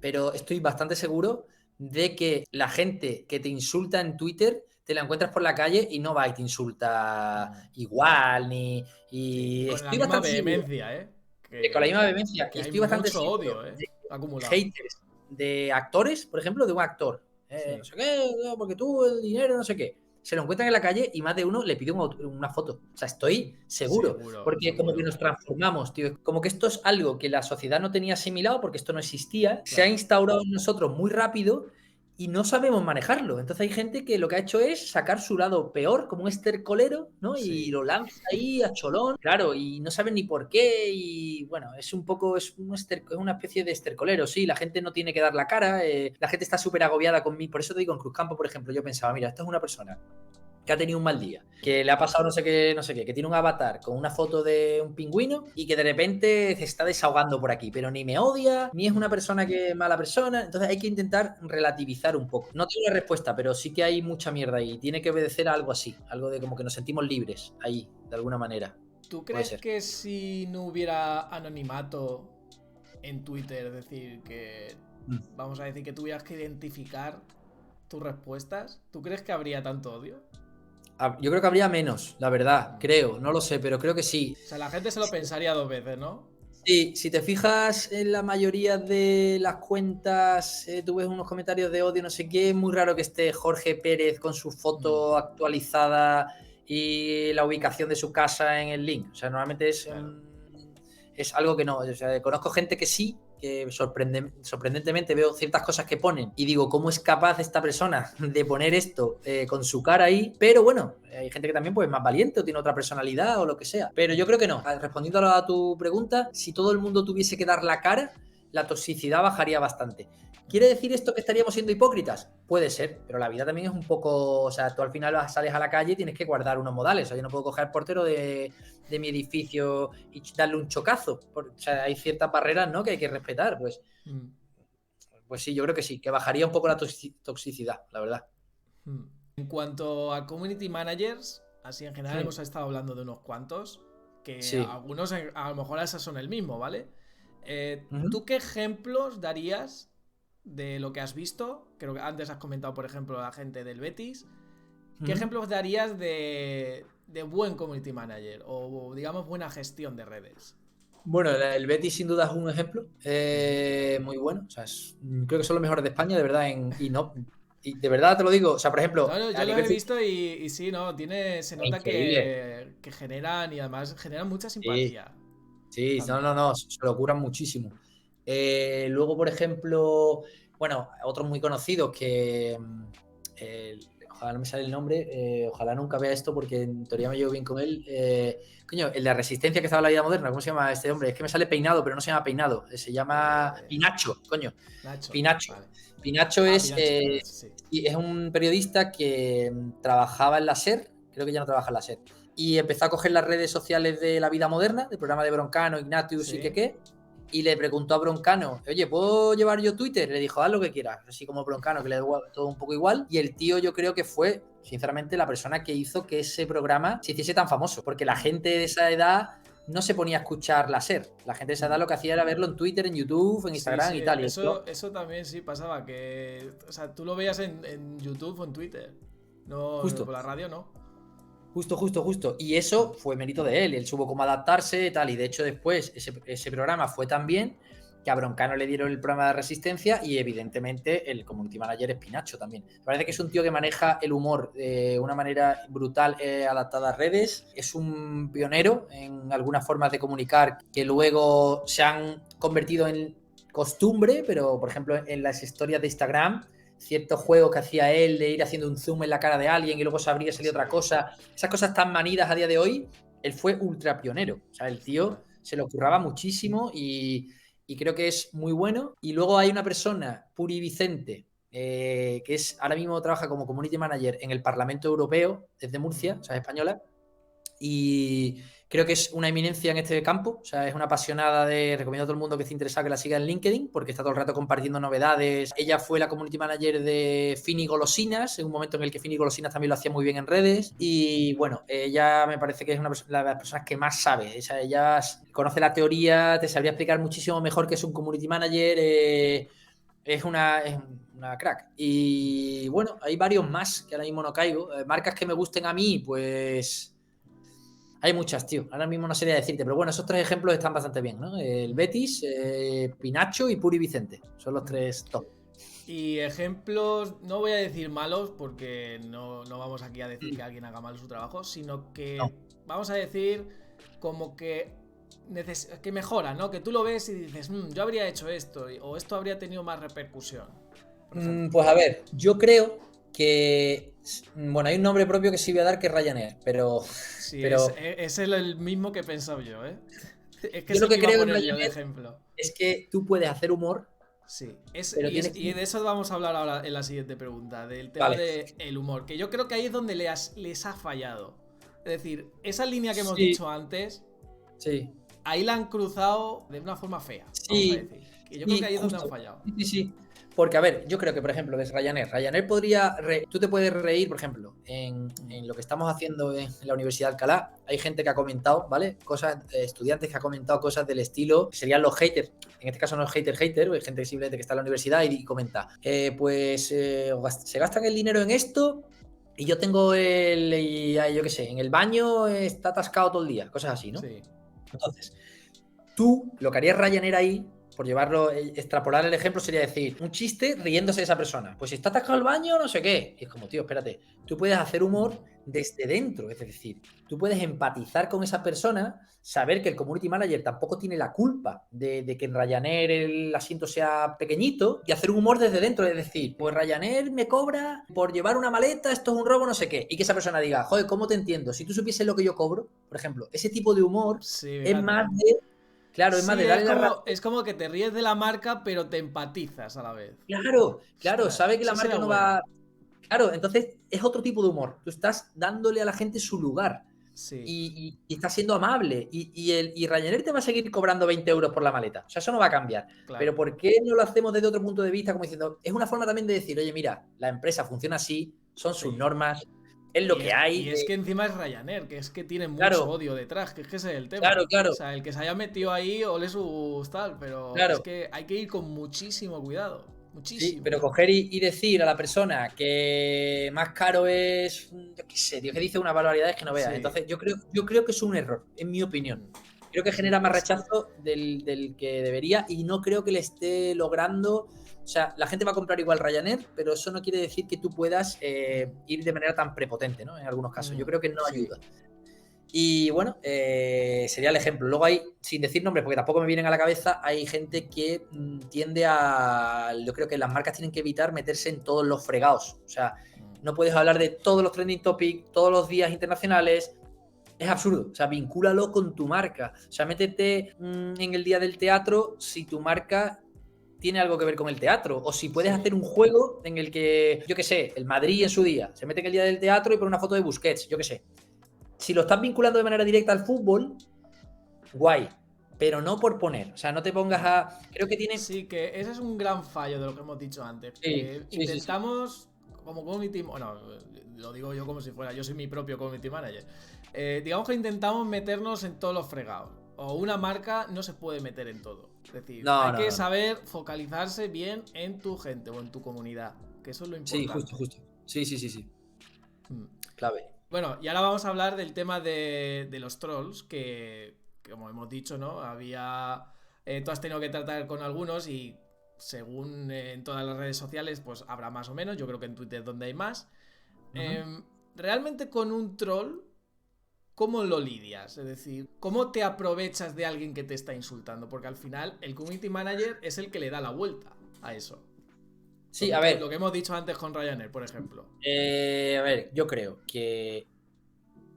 pero estoy bastante seguro de que la gente que te insulta en Twitter te la encuentras por la calle y no va y te insulta igual, Sí, con la estoy misma bastante seguro, vehemencia, ¿eh? con la misma vehemencia, Que y hay estoy bastante mucho seguro odio, ¿eh? de Acumulado. haters de actores, por ejemplo, de un actor, Sí. no sé qué, no, porque tú el dinero, no sé qué, se lo encuentran en la calle y más de uno le pide una foto. O sea, estoy seguro, porque como que nos transformamos, tío. Como que esto es algo que la sociedad no tenía asimilado porque esto no existía, se ha instaurado en nosotros muy rápido y no sabemos manejarlo. Entonces hay gente que lo que ha hecho es sacar su lado peor, como un estercolero, ¿no? Sí. Y lo lanza ahí a cholón, claro, y no saben ni por qué. Y bueno, es una especie de estercolero, sí. La gente no tiene que dar la cara, la gente está súper agobiada conmigo. Por eso te digo, en Cruzcampo, por ejemplo, yo pensaba, mira, esta es una persona que ha tenido un mal día, que le ha pasado no sé qué, que tiene un avatar con una foto de un pingüino y que de repente se está desahogando por aquí, pero ni me odia, ni es una persona que es mala persona. Entonces hay que intentar relativizar un poco. No tengo la respuesta, pero sí que hay mucha mierda ahí. Tiene que obedecer a algo así, algo de como que nos sentimos libres ahí, de alguna manera. ¿Tú crees que si no hubiera anonimato en Twitter, es decir, que vamos a decir que tuvieras que identificar tus respuestas, ¿tú crees que habría tanto odio? Yo creo que habría menos, la verdad, creo, no lo sé, pero creo que sí. O sea, la gente se lo pensaría dos veces, ¿no? Sí, si te fijas en la mayoría de las cuentas, tú ves unos comentarios de odio, no sé qué, es muy raro que esté Jorge Pérez con su foto actualizada y la ubicación de su casa en el link. O sea, normalmente es algo que no. O sea, conozco gente que sí, que sorprendentemente veo ciertas cosas que ponen y digo, ¿cómo es capaz esta persona de poner esto con su cara ahí? Pero bueno, hay gente que también pues, es más valiente o tiene otra personalidad o lo que sea. Pero yo creo que no. Respondiendo a tu pregunta, si todo el mundo tuviese que dar la cara, la toxicidad bajaría bastante. ¿Quiere decir esto que estaríamos siendo hipócritas? Puede ser, pero la vida también es un poco... O sea, tú al final sales a la calle y tienes que guardar unos modales. O sea, yo no puedo coger al portero de mi edificio y darle un chocazo. O sea, hay ciertas barreras, ¿no?, que hay que respetar. Pues sí, yo creo que sí, que bajaría un poco la toxicidad, la verdad. En cuanto a community managers, así en general hemos estado hablando de unos cuantos, que algunos a lo mejor esas son el mismo, ¿vale? ¿Tú qué ejemplos darías de lo que has visto? Creo que antes has comentado, por ejemplo, la gente del Betis. ¿Qué ejemplos darías de buen community manager o, digamos, buena gestión de redes? Bueno, el Betis sin duda es un ejemplo muy bueno. O sea, creo que son los mejores de España, de verdad. Y de verdad te lo digo. O sea, por ejemplo, no, yo los he visto y sí, no, se nota que generan y además generan mucha simpatía. Sí, no, se lo curan muchísimo. Luego, por ejemplo, bueno, otros muy conocidos que ojalá no me sale el nombre, ojalá nunca vea esto porque en teoría me llevo bien con él. Coño, el de Resistencia que estaba en la vida moderna, ¿cómo se llama este hombre? Es que me sale Peinado, pero no se llama Peinado, se llama Pinacho, coño. Pinacho. Vale. Pinacho es, Pinacho, sí. es un periodista que trabajaba en la SER, creo que ya no trabaja en la SER, y empezó a coger las redes sociales de la vida moderna, del programa de Broncano, Ignatius y qué, y le preguntó a Broncano, oye, ¿puedo llevar yo Twitter? Le dijo, haz lo que quieras, así como Broncano, que le da todo un poco igual. Y el tío yo creo que fue, sinceramente, la persona que hizo que ese programa se hiciese tan famoso, porque la gente de esa edad no se ponía a escuchar la SER. La gente de esa edad lo que hacía era verlo en Twitter, en YouTube, en Instagram y tal. Eso también sí pasaba, que o sea, tú lo veías en YouTube o en Twitter, no por la radio no. Justo. Y eso fue mérito de él. Él supo cómo adaptarse y tal. Y de hecho, después ese programa fue tan bien que a Broncano le dieron el programa de Resistencia y, evidentemente, el community manager es Pinacho también. Me parece que es un tío que maneja el humor de una manera brutal adaptada a redes. Es un pionero en algunas formas de comunicar que luego se han convertido en costumbre, pero por ejemplo en las historias de Instagram, ciertos juegos que hacía él de ir haciendo un zoom en la cara de alguien y luego se abría y salía otra cosa, esas cosas tan manidas a día de hoy, él fue ultra pionero. O sea, el tío se lo curraba muchísimo y creo que es muy bueno. Y luego hay una persona, Puri Vicente, que es ahora mismo trabaja como community manager en el Parlamento Europeo desde Murcia, o sea, es española, y creo que es una eminencia en este campo. O sea, es una apasionada recomiendo a todo el mundo que esté interesado que la siga en LinkedIn porque está todo el rato compartiendo novedades. Ella fue la community manager de Fini Golosinas en un momento en el que Fini Golosinas también lo hacía muy bien en redes, y bueno, ella me parece que es una de las personas que más sabe. O sea, ella conoce la teoría, te sabría explicar muchísimo mejor que es un community manager. Es una crack. Y bueno, hay varios más que ahora mismo no caigo. Marcas que me gusten a mí, pues hay muchas, tío. Ahora mismo no sería decirte, pero bueno, esos 3 ejemplos están bastante bien, ¿no? El Betis, Pinacho y Puri Vicente. Son los 3 top. Y ejemplos, no voy a decir malos porque no vamos aquí a decir que alguien haga mal su trabajo, sino que No. vamos a decir como que mejora, ¿no? Que tú lo ves y dices, yo habría hecho esto o esto habría tenido más repercusión. Pues a ver, yo creo que, bueno, hay un nombre propio que sí voy a dar, que es Ryanair, pero, Sí, pero es el mismo que he pensado yo, ¿eh? Es que yo es lo el que que iba a creo en poner yo de Ryanair ejemplo. es que tú puedes hacer humor, Sí, pero tienes y que... de eso vamos a hablar ahora en la siguiente pregunta, del tema Vale. del humor, que yo creo que ahí es donde les ha fallado. Es decir, esa línea que hemos Sí, dicho antes, sí. ahí la han cruzado de una forma fea, vamos a Sí, decir. Que yo creo que sí, ahí es donde han justo. fallado. Sí, sí, sí. Porque, a ver, yo creo que, por ejemplo, es Ryanair. Ryanair podría. Tú te puedes reír, por ejemplo, en lo que estamos haciendo en la Universidad de Alcalá. Hay gente que ha comentado, ¿vale? Cosas, estudiantes que ha comentado cosas del estilo, que serían los haters. En este caso no es hater, hay gente simplemente que está en la universidad y comenta. Se gastan el dinero en esto y yo tengo yo qué sé, en el baño está atascado todo el día. Cosas así, ¿no? Sí. Entonces. Tú, lo que harías Ryanair ahí, por llevarlo, extrapolar el ejemplo, sería decir un chiste riéndose de esa persona. Pues si está atascado el baño, no sé qué. Y es como, tío, espérate. Tú puedes hacer humor desde dentro. Es decir, tú puedes empatizar con esa persona, saber que el community manager tampoco tiene la culpa de que en Ryanair el asiento sea pequeñito, y hacer un humor desde dentro. Es decir, pues Ryanair me cobra por llevar una maleta, esto es un robo, no sé qué. Y que esa persona diga, joder, ¿cómo te entiendo? Si tú supieses lo que yo cobro, por ejemplo, ese tipo de humor Sí, es fíjate. más de... Claro, es más Sí, de darle la razón. es como que te ríes de la marca, pero te empatizas a la vez. Claro, claro, Ostras, sabe que la eso marca será no bueno. va. Claro, entonces es otro tipo de humor. Tú estás dándole a la gente su lugar Sí, y estás siendo amable. Y Ryanair te va a seguir cobrando 20 euros por la maleta. O sea, eso no va a cambiar. Pero claro. ¿por qué no lo hacemos desde otro punto de vista? Como diciendo, es una forma también de decir, oye, mira, la empresa funciona así, son sus Sí. normas, es lo que hay. Y es que encima es Ryanair, que es que tiene mucho Claro, odio detrás, que es que ese es el tema. claro, O claro, sea, el que se haya metido ahí, ole sus tal, pero es claro. que hay que ir con muchísimo cuidado. Sí, Muchísimo. pero coger y decir a la persona que más caro es, yo qué sé, tío, que dice unas barbaridades que no veas. Sí. Entonces, yo creo que es un error, en mi opinión. Creo que Sí, genera más rechazo del que debería, y no creo que le esté logrando. O sea, la gente va a comprar igual Ryanair, pero eso no quiere decir que tú puedas ir de manera tan prepotente, ¿no? En algunos casos. Yo creo que no Sí. ayuda. Y bueno, sería el ejemplo. Luego hay, sin decir nombres, porque tampoco me vienen a la cabeza, hay gente que tiende a... Yo creo que las marcas tienen que evitar meterse en todos los fregados. O sea, no puedes hablar de todos los trending topics, todos los días internacionales. Es absurdo. O sea, vincúlalo con tu marca. O sea, métete en el día del teatro si tu marca tiene algo que ver con el teatro. O si puedes Sí. hacer un juego en el que, yo qué sé, el Madrid en su día se mete en el día del teatro y pone una foto de Busquets, yo qué sé. Si lo estás vinculando de manera directa al fútbol, guay, pero no por poner. O sea, no te pongas a. Creo que tiene. Sí, que ese es un gran fallo de lo que hemos dicho antes. Sí, Que sí, sí, sí. intentamos, como community. Bueno, lo digo yo como si fuera. Yo soy mi propio community manager. Digamos que intentamos meternos en todos los fregados. O una marca no se puede meter en todo. Es decir, No, hay no, que no, no. saber focalizarse bien en tu gente o en tu comunidad. Que eso es lo Sí, justo, importante. justo. Sí, sí, sí, sí. Mm. Clave. Bueno, y ahora vamos a hablar del tema de los trolls, que como hemos dicho, ¿no? Tú has tenido que tratar con algunos y según en todas las redes sociales, pues habrá más o menos. Yo creo que en Twitter es donde hay más. Ujú. Realmente con un troll, ¿cómo lo lidias? Es decir, ¿cómo te aprovechas de alguien que te está insultando? Porque al final el community manager es el que le da la vuelta a eso. Sí, a ver. Lo que hemos dicho antes con Ryanair, por ejemplo. A ver, yo creo que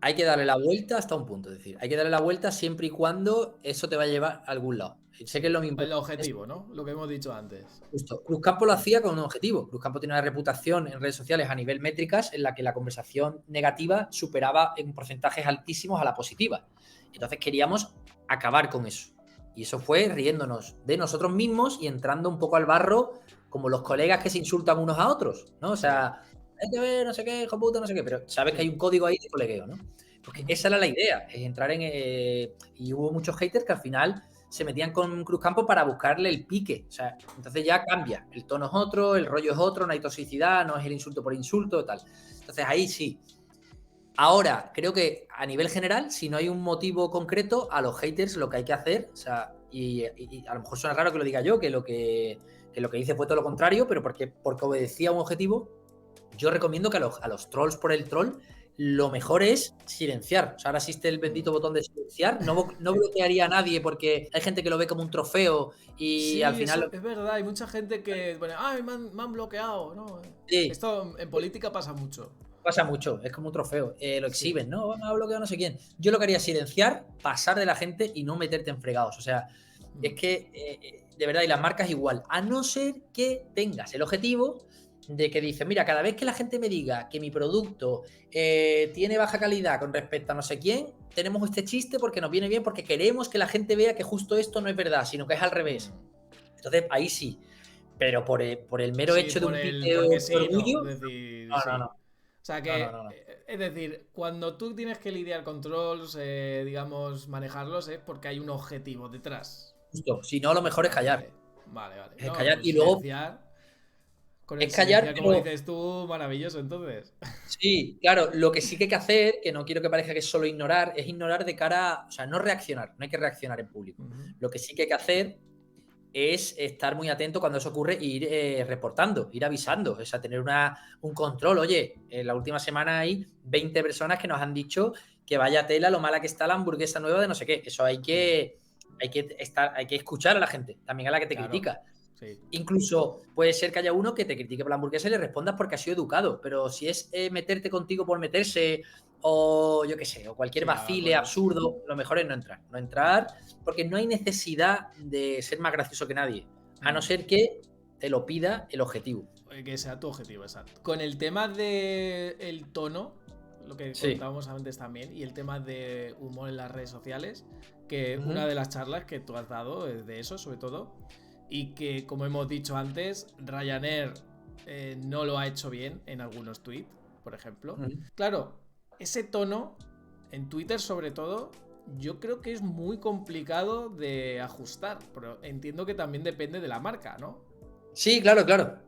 hay que darle la vuelta hasta un punto. Es decir, hay que darle la vuelta siempre y cuando eso te va a llevar a algún lado. Sé que es lo mismo. El objetivo, ¿no? Lo que hemos dicho antes. Justo. Cruzcampo lo hacía con un objetivo. Cruzcampo tiene una reputación en redes sociales a nivel métricas en la que la conversación negativa superaba en porcentajes altísimos a la positiva. Entonces queríamos acabar con eso. Y eso fue riéndonos de nosotros mismos y entrando un poco al barro como los colegas que se insultan unos a otros, ¿no? O sea, hay que ver, no sé qué, hijo puta, no sé qué, pero sabes que hay un código ahí de colegueo, ¿no? Porque esa era la idea, es entrar en... y hubo muchos haters que al final se metían con Cruzcampo para buscarle el pique. O sea, entonces ya cambia. El tono es otro, el rollo es otro, no hay toxicidad, no es el insulto por insulto, tal. Entonces ahí sí. Ahora, creo que a nivel general, si no hay un motivo concreto, a los haters lo que hay que hacer, o sea, y a lo mejor suena raro que lo diga yo, que lo que hice fue todo lo contrario, pero porque obedecía a un objetivo, yo recomiendo que a los trolls por el troll, lo mejor es silenciar. O sea, ahora existe el bendito botón de silenciar. No bloquearía a nadie porque hay gente que lo ve como un trofeo y sí, al final... es verdad, hay mucha gente que... Bueno, ¡ay, me han bloqueado! ¿No? Sí. Esto en política pasa mucho. Pasa mucho, es como un trofeo. Lo exhiben, sí. ¿No? Me ha bloqueado no sé quién. Yo lo que haría es silenciar, pasar de la gente y no meterte en fregados. O sea, es que, de verdad, y las marcas igual. A no ser que tengas el objetivo de que dices, mira, cada vez que la gente me diga que mi producto tiene baja calidad con respecto a no sé quién, tenemos este chiste porque nos viene bien, porque queremos que la gente vea que justo esto no es verdad, sino que es al revés. Entonces, ahí sí. Pero por el mero hecho de un vídeo de orgullo... No, es decir, no. O sea que, es decir, cuando tú tienes que lidiar con trolls, digamos, manejarlos, es porque hay un objetivo detrás. Justo, si no, lo mejor es callar. Vale. Es no, callar pues y luego... Con el callar, como dices tú, maravilloso, entonces. Sí, claro, lo que sí que hay que hacer, que no quiero que parezca que es solo ignorar, es ignorar de cara, o sea, no reaccionar, no hay que reaccionar en público. Lo que sí que hay que hacer es estar muy atento cuando eso ocurre e ir reportando, ir avisando, o sea, tener un control. Oye, en la última semana hay 20 personas que nos han dicho que vaya tela lo mala que está la hamburguesa nueva de no sé qué. Eso hay que escuchar a la gente, también a la que te critica. Sí. Incluso puede ser que haya uno que te critique por la hamburguesa y le respondas porque ha sido educado, pero si es meterte contigo por meterse o yo qué sé, o cualquier vacile absurdo, lo mejor es no entrar porque no hay necesidad de ser más gracioso que nadie, a no ser que te lo pida el objetivo. Que sea tu objetivo, exacto. Con el tema del tono, lo que contábamos antes también, y el tema de humor en las redes sociales, que una de las charlas que tú has dado es de eso, sobre todo, y que, como hemos dicho antes, Ryanair no lo ha hecho bien en algunos tweets, por ejemplo. Claro, ese tono, en Twitter sobre todo, yo creo que es muy complicado de ajustar, pero entiendo que también depende de la marca, ¿no? Sí, claro.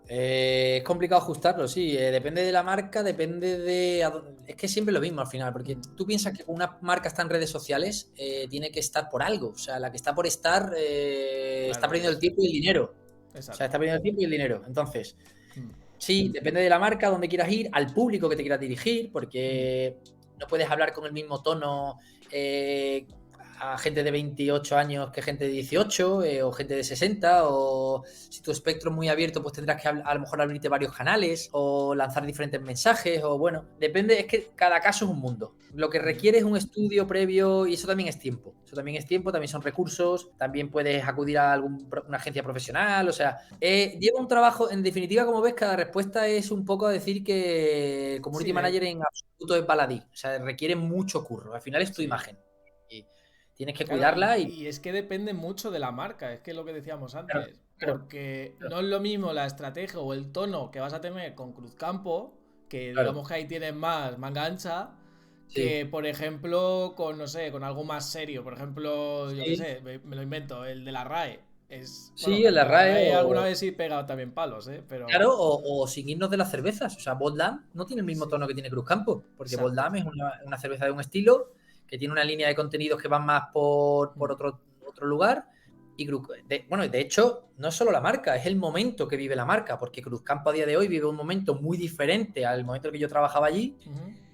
Es complicado ajustarlo, sí. Depende de la marca, depende de... Es que siempre lo mismo al final, porque tú piensas que una marca está en redes sociales, tiene que estar por algo. O sea, la que está por estar está perdiendo el tiempo y el dinero. Exacto. O sea, está perdiendo el tiempo y el dinero. Entonces, sí, depende de la marca, dónde quieras ir, al público que te quieras dirigir, porque no puedes hablar con el mismo tono a gente de 28 años que gente de 18 o gente de 60, o si tu espectro es muy abierto pues tendrás que a lo mejor abrirte varios canales o lanzar diferentes mensajes, o bueno, depende, es que cada caso es un mundo. Lo que requiere es un estudio previo y eso también es tiempo. También son recursos, también puedes acudir a una agencia profesional, o sea, lleva un trabajo, en definitiva, como ves, cada respuesta es un poco a decir que el community manager en absoluto es baladí, o sea, requiere mucho curro, al final es tu imagen. Tienes que cuidarla y es que depende mucho de la marca, es que es lo que decíamos antes. Porque no es lo mismo la estrategia o el tono que vas a tener con Cruzcampo, que digamos que ahí tienes más manga ancha, que por ejemplo con, no sé, con algo más serio. Por ejemplo, yo qué sé, me lo invento, el de la RAE. El de la RAE. Alguna vez sí he pegado también palos, pero... Claro, o sin irnos de las cervezas. O sea, Boldam no tiene el mismo tono que tiene Cruzcampo, porque Boldam es una cerveza de un estilo que tiene una línea de contenidos que van más por otro lugar. Y de hecho, no es solo la marca, es el momento que vive la marca, porque Cruzcampo a día de hoy vive un momento muy diferente al momento en que yo trabajaba allí.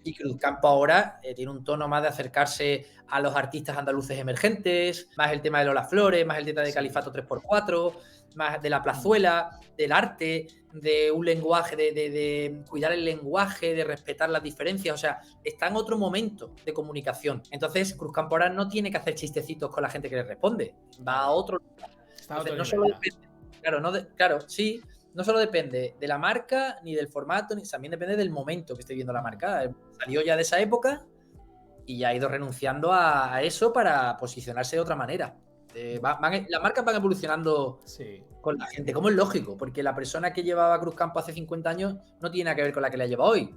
Y Cruzcampo ahora tiene un tono más de acercarse a los artistas andaluces emergentes, más el tema de Lola Flores, más el tema de Califato 3x4, más de la plazuela, del arte, de un lenguaje, de cuidar el lenguaje, de respetar las diferencias. O sea, está en otro momento de comunicación. Entonces, Cruzcampo ahora no tiene que hacer chistecitos con la gente que le responde. Va a otro lugar. Entonces, no solo depende, claro, sí, no solo depende de la marca ni del formato, también depende del momento que esté viendo la marca. Salió ya de esa época y ya ha ido renunciando a eso para posicionarse de otra manera. Las marcas van evolucionando con la gente, como es lógico, porque la persona que llevaba Cruzcampo hace 50 años no tiene nada que ver con la que la lleva hoy.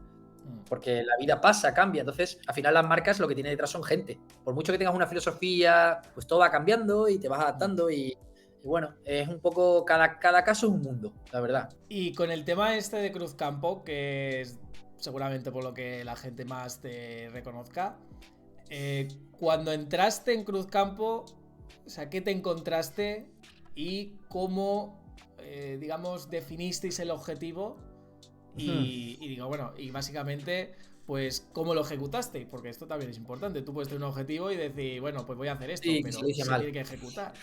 Porque la vida pasa, cambia. Entonces, al final las marcas lo que tiene detrás son gente. Por mucho que tengas una filosofía, pues todo va cambiando y te vas adaptando y bueno, es un poco, cada caso es un mundo, la verdad. Y con el tema este de Cruzcampo, que es seguramente por lo que la gente más te reconozca, cuando entraste en Cruzcampo, o sea, ¿qué te encontraste y cómo, digamos, definisteis el objetivo? Y digo, bueno, y básicamente, pues, ¿cómo lo ejecutasteis? Porque esto también es importante. Tú puedes tener un objetivo y decir, bueno, pues voy a hacer esto, pero se tiene que ejecutar.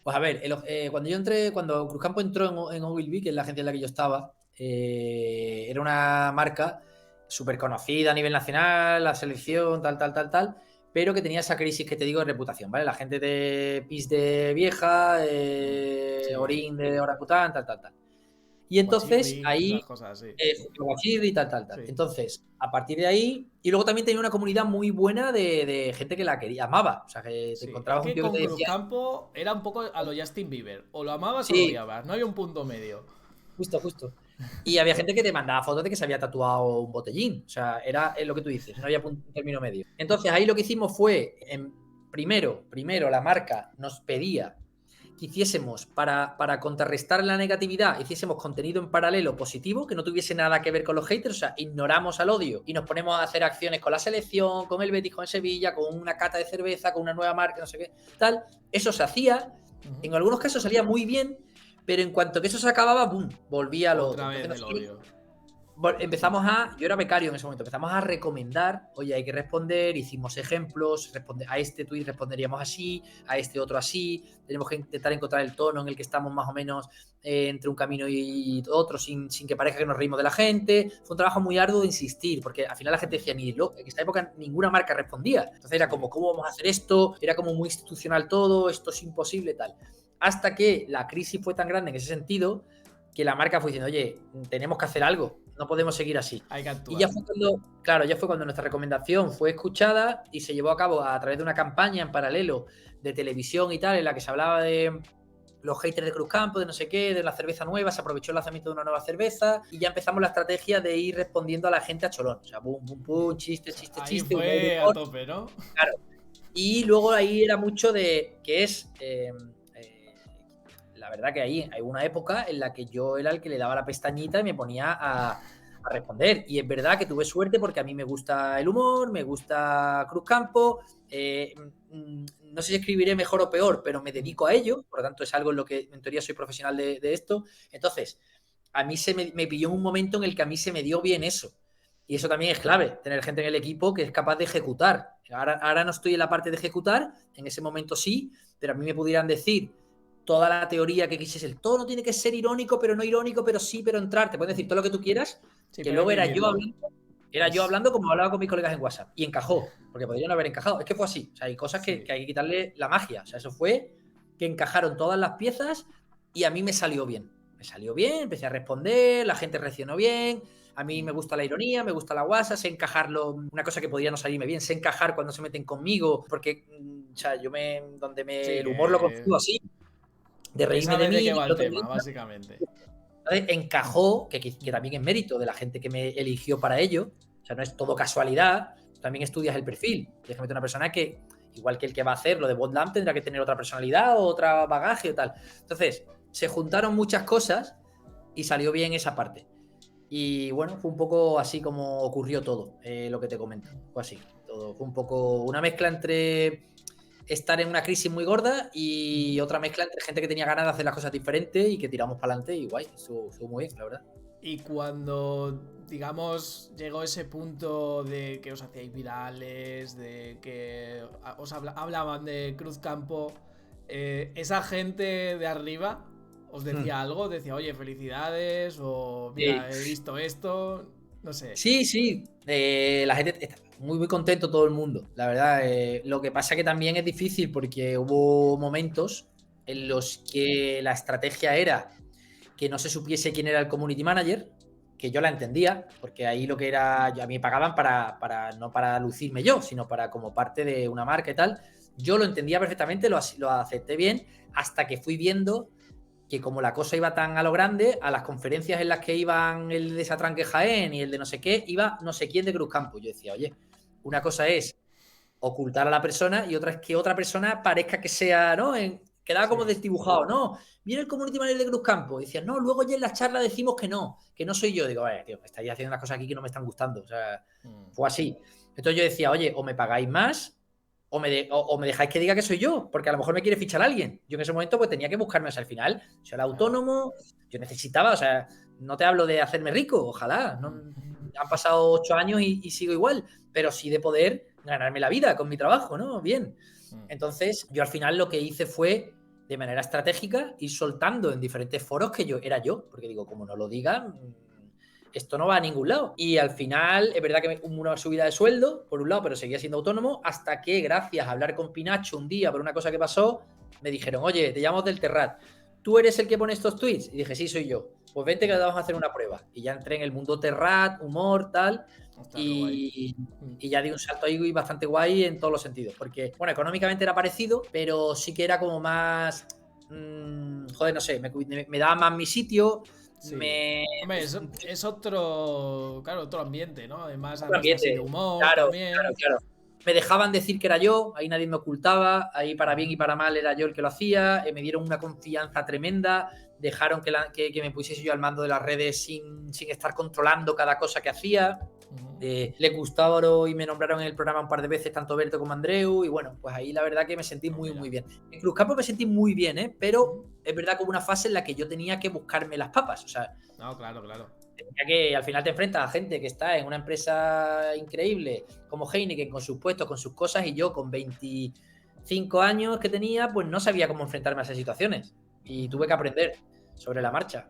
Pues a ver, cuando Cruzcampo entró en Ogilvy, que es la agencia en la que yo estaba, era una marca súper conocida a nivel nacional, la selección, tal, pero que tenía esa crisis que te digo de reputación, ¿vale? La gente de PIS de Vieja, Orín de Orangután, tal. Y entonces ahí, Guachirri, tal. Sí. Entonces, a partir de ahí, y luego también tenía una comunidad muy buena de gente que la quería, amaba. O sea, que te encontrabas un tío que te decía. Cruzcampo era un poco a lo Justin Bieber. O lo amabas o lo odiabas. No había un punto medio. Justo. Y había gente que te mandaba fotos de que se había tatuado un botellín. O sea, era lo que tú dices, no había término medio. Entonces, ahí lo que hicimos fue, primero, la marca nos pedía que hiciésemos para contrarrestar la negatividad, hiciésemos contenido en paralelo positivo, que no tuviese nada que ver con los haters, o sea, ignoramos al odio y nos ponemos a hacer acciones con la selección, con el Betis, con Sevilla, con una cata de cerveza, con una nueva marca, no sé qué, tal. Eso se hacía, en algunos casos salía muy bien, pero en cuanto que eso se acababa, ¡boom!, volvía a lo otro. Otra vez el odio. Yo era becario en ese momento, empezamos a recomendar, oye, hay que responder, hicimos ejemplos, a este tweet responderíamos así, a este otro así, tenemos que intentar encontrar el tono en el que estamos más o menos entre un camino y otro, sin que parezca que nos reímos de la gente. Fue un trabajo muy arduo de insistir, porque al final la gente decía, en esta época ninguna marca respondía, entonces era como, ¿cómo vamos a hacer esto? Era como muy institucional todo, esto es imposible, tal. Hasta que la crisis fue tan grande en ese sentido, que la marca fue diciendo, oye, tenemos que hacer algo, no podemos seguir así. Hay que actuar. Y ya fue cuando nuestra recomendación fue escuchada y se llevó a cabo a través de una campaña en paralelo de televisión y tal, en la que se hablaba de los haters de Cruzcampo, de no sé qué, de la cerveza nueva, se aprovechó el lanzamiento de una nueva cerveza y ya empezamos la estrategia de ir respondiendo a la gente a cholón. O sea, pum, chiste. Ahí fue a tope, ¿no? Claro. Y luego ahí era mucho de que es... la verdad que ahí hay una época en la que yo era el que le daba la pestañita y me ponía a responder. Y es verdad que tuve suerte porque a mí me gusta el humor, me gusta Cruzcampo. No sé si escribiré mejor o peor, pero me dedico a ello. Por lo tanto, es algo en lo que en teoría soy profesional de esto. Entonces, a mí me pilló un momento en el que a mí se me dio bien eso. Y eso también es clave, tener gente en el equipo que es capaz de ejecutar. Ahora no estoy en la parte de ejecutar, en ese momento sí, pero a mí me pudieran decir toda la teoría que quisiese. El tono tiene que ser irónico, pero no irónico, pero sí, pero entrar. Te pueden decir todo lo que tú quieras, sí, que luego era yo hablando como hablaba con mis colegas en WhatsApp. Y encajó, porque podrían no haber encajado. Es que fue así. O sea, hay cosas que hay que quitarle la magia. O sea, eso fue que encajaron todas las piezas y a mí me salió bien. Empecé a responder, la gente reaccionó bien. A mí me gusta la ironía, me gusta la guasa, sé encajarlo. Una cosa que podría no salirme bien, sé encajar cuando se meten conmigo, porque, o sea, el humor lo consigo así. De reírme de mí. ¿De qué va el tema, básicamente? Encajó, que también es mérito de la gente que me eligió para ello. O sea, no es todo casualidad, también estudias el perfil. Tienes que meter una persona que, igual que el que va a hacer lo de Botlam, tendrá que tener otra personalidad o otro bagaje o tal. Entonces, se juntaron muchas cosas y salió bien esa parte. Y bueno, fue un poco así como ocurrió todo, lo que te comento. Fue así. Todo fue un poco una mezcla entre estar en una crisis muy gorda y otra mezcla entre gente que tenía ganas de hacer las cosas diferentes y que tiramos para adelante y guay, estuvo muy bien, la verdad. Y cuando digamos, llegó ese punto de que os hacíais virales, de que os hablaban de Cruzcampo, esa gente de arriba os decía algo, decía, oye, felicidades, o mira, he visto esto, no sé. Sí, sí. La gente está muy, muy contento, todo el mundo, la verdad. Lo que pasa que también es difícil porque hubo momentos en los que la estrategia era que no se supiese quién era el community manager, que yo la entendía, porque ahí lo que era, a mí me pagaban no para lucirme yo, sino para como parte de una marca y tal. Yo lo entendía perfectamente, lo acepté bien, hasta que fui viendo que como la cosa iba tan a lo grande, a las conferencias en las que iban el de Satranque Jaén y el de no sé qué, iba no sé quién de Cruzcampo. Yo decía, oye, una cosa es ocultar a la persona y otra es que otra persona parezca que sea, ¿no? Quedaba como desdibujado, no, viene el community manager de Cruzcampo. Y decías, no, luego ya en la charla decimos que no soy yo. Digo, tío, me estáis haciendo unas cosas aquí que no me están gustando. O sea, fue así. Entonces yo decía, oye, o me pagáis más o me dejáis que diga que soy yo, porque a lo mejor me quiere fichar alguien. Yo en ese momento pues tenía que buscarme, o sea, al final, yo era autónomo, yo necesitaba, o sea, no te hablo de hacerme rico, ojalá, no, han pasado 8 años y sigo igual, pero sí de poder ganarme la vida con mi trabajo, ¿no? Bien. Entonces, yo al final lo que hice fue, de manera estratégica, ir soltando en diferentes foros que yo era yo, porque digo, como no lo digan, esto no va a ningún lado. Y al final, es verdad que hubo una subida de sueldo, por un lado, pero seguía siendo autónomo, hasta que, gracias a hablar con Pinacho un día por una cosa que pasó, me dijeron, oye, te llamamos del Terrat, ¿tú eres el que pone estos tweets? Y dije, sí, soy yo. Pues vente que vamos a hacer una prueba. Y ya entré en el mundo Terrat, humor, tal, y ya di un salto ahí bastante guay en todos los sentidos. Porque, bueno, económicamente era parecido, pero sí que era como más... joder, no sé, me daba más mi sitio. Sí. Hombre, es otro ambiente, ¿no? Además ambiente, así de humor claro, también. Claro. Me dejaban decir que era yo, ahí nadie me ocultaba, ahí para bien y para mal era yo el que lo hacía, me dieron una confianza tremenda, dejaron que me pusiese yo al mando de las redes sin estar controlando cada cosa que hacía. Le gustaba y me nombraron en el programa un par de veces, tanto Berto como Andreu, y bueno, pues ahí la verdad que me sentí muy bien. En Cruzcampo me sentí muy bien, pero es verdad que hubo una fase en la que yo tenía que buscarme las papas, o sea... No, claro. Tenía que al final te enfrentas a gente que está en una empresa increíble como Heineken, con sus puestos, con sus cosas, y yo con 25 años que tenía, pues no sabía cómo enfrentarme a esas situaciones, y tuve que aprender sobre la marcha.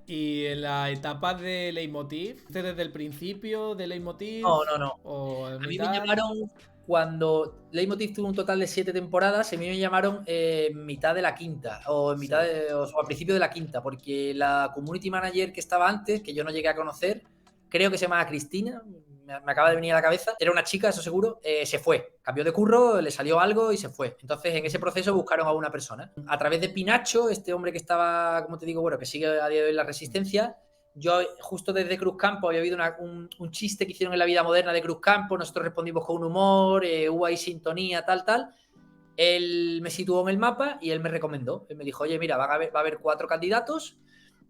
¿Y en la etapa de Leitmotiv? ¿Desde el principio de Leitmotiv? No. ¿O a mí me llamaron cuando Leitmotiv tuvo un total de 7 temporadas, a mí me llamaron en mitad de la quinta, o en mitad o al principio de la quinta, porque la community manager que estaba antes, que yo no llegué a conocer, creo que se llamaba Cristina, me acaba de venir a la cabeza, era una chica, eso seguro, se fue, cambió de curro, le salió algo y se fue. Entonces en ese proceso buscaron a una persona. A través de Pinacho, este hombre que estaba, como te digo, bueno, que sigue a día de hoy en la Resistencia, yo justo desde Cruzcampo había habido un chiste que hicieron en la vida moderna de Cruzcampo, nosotros respondimos con un humor, hubo ahí sintonía, tal. Él me situó en el mapa y él me recomendó. Él me dijo, oye, mira, va a haber 4 candidatos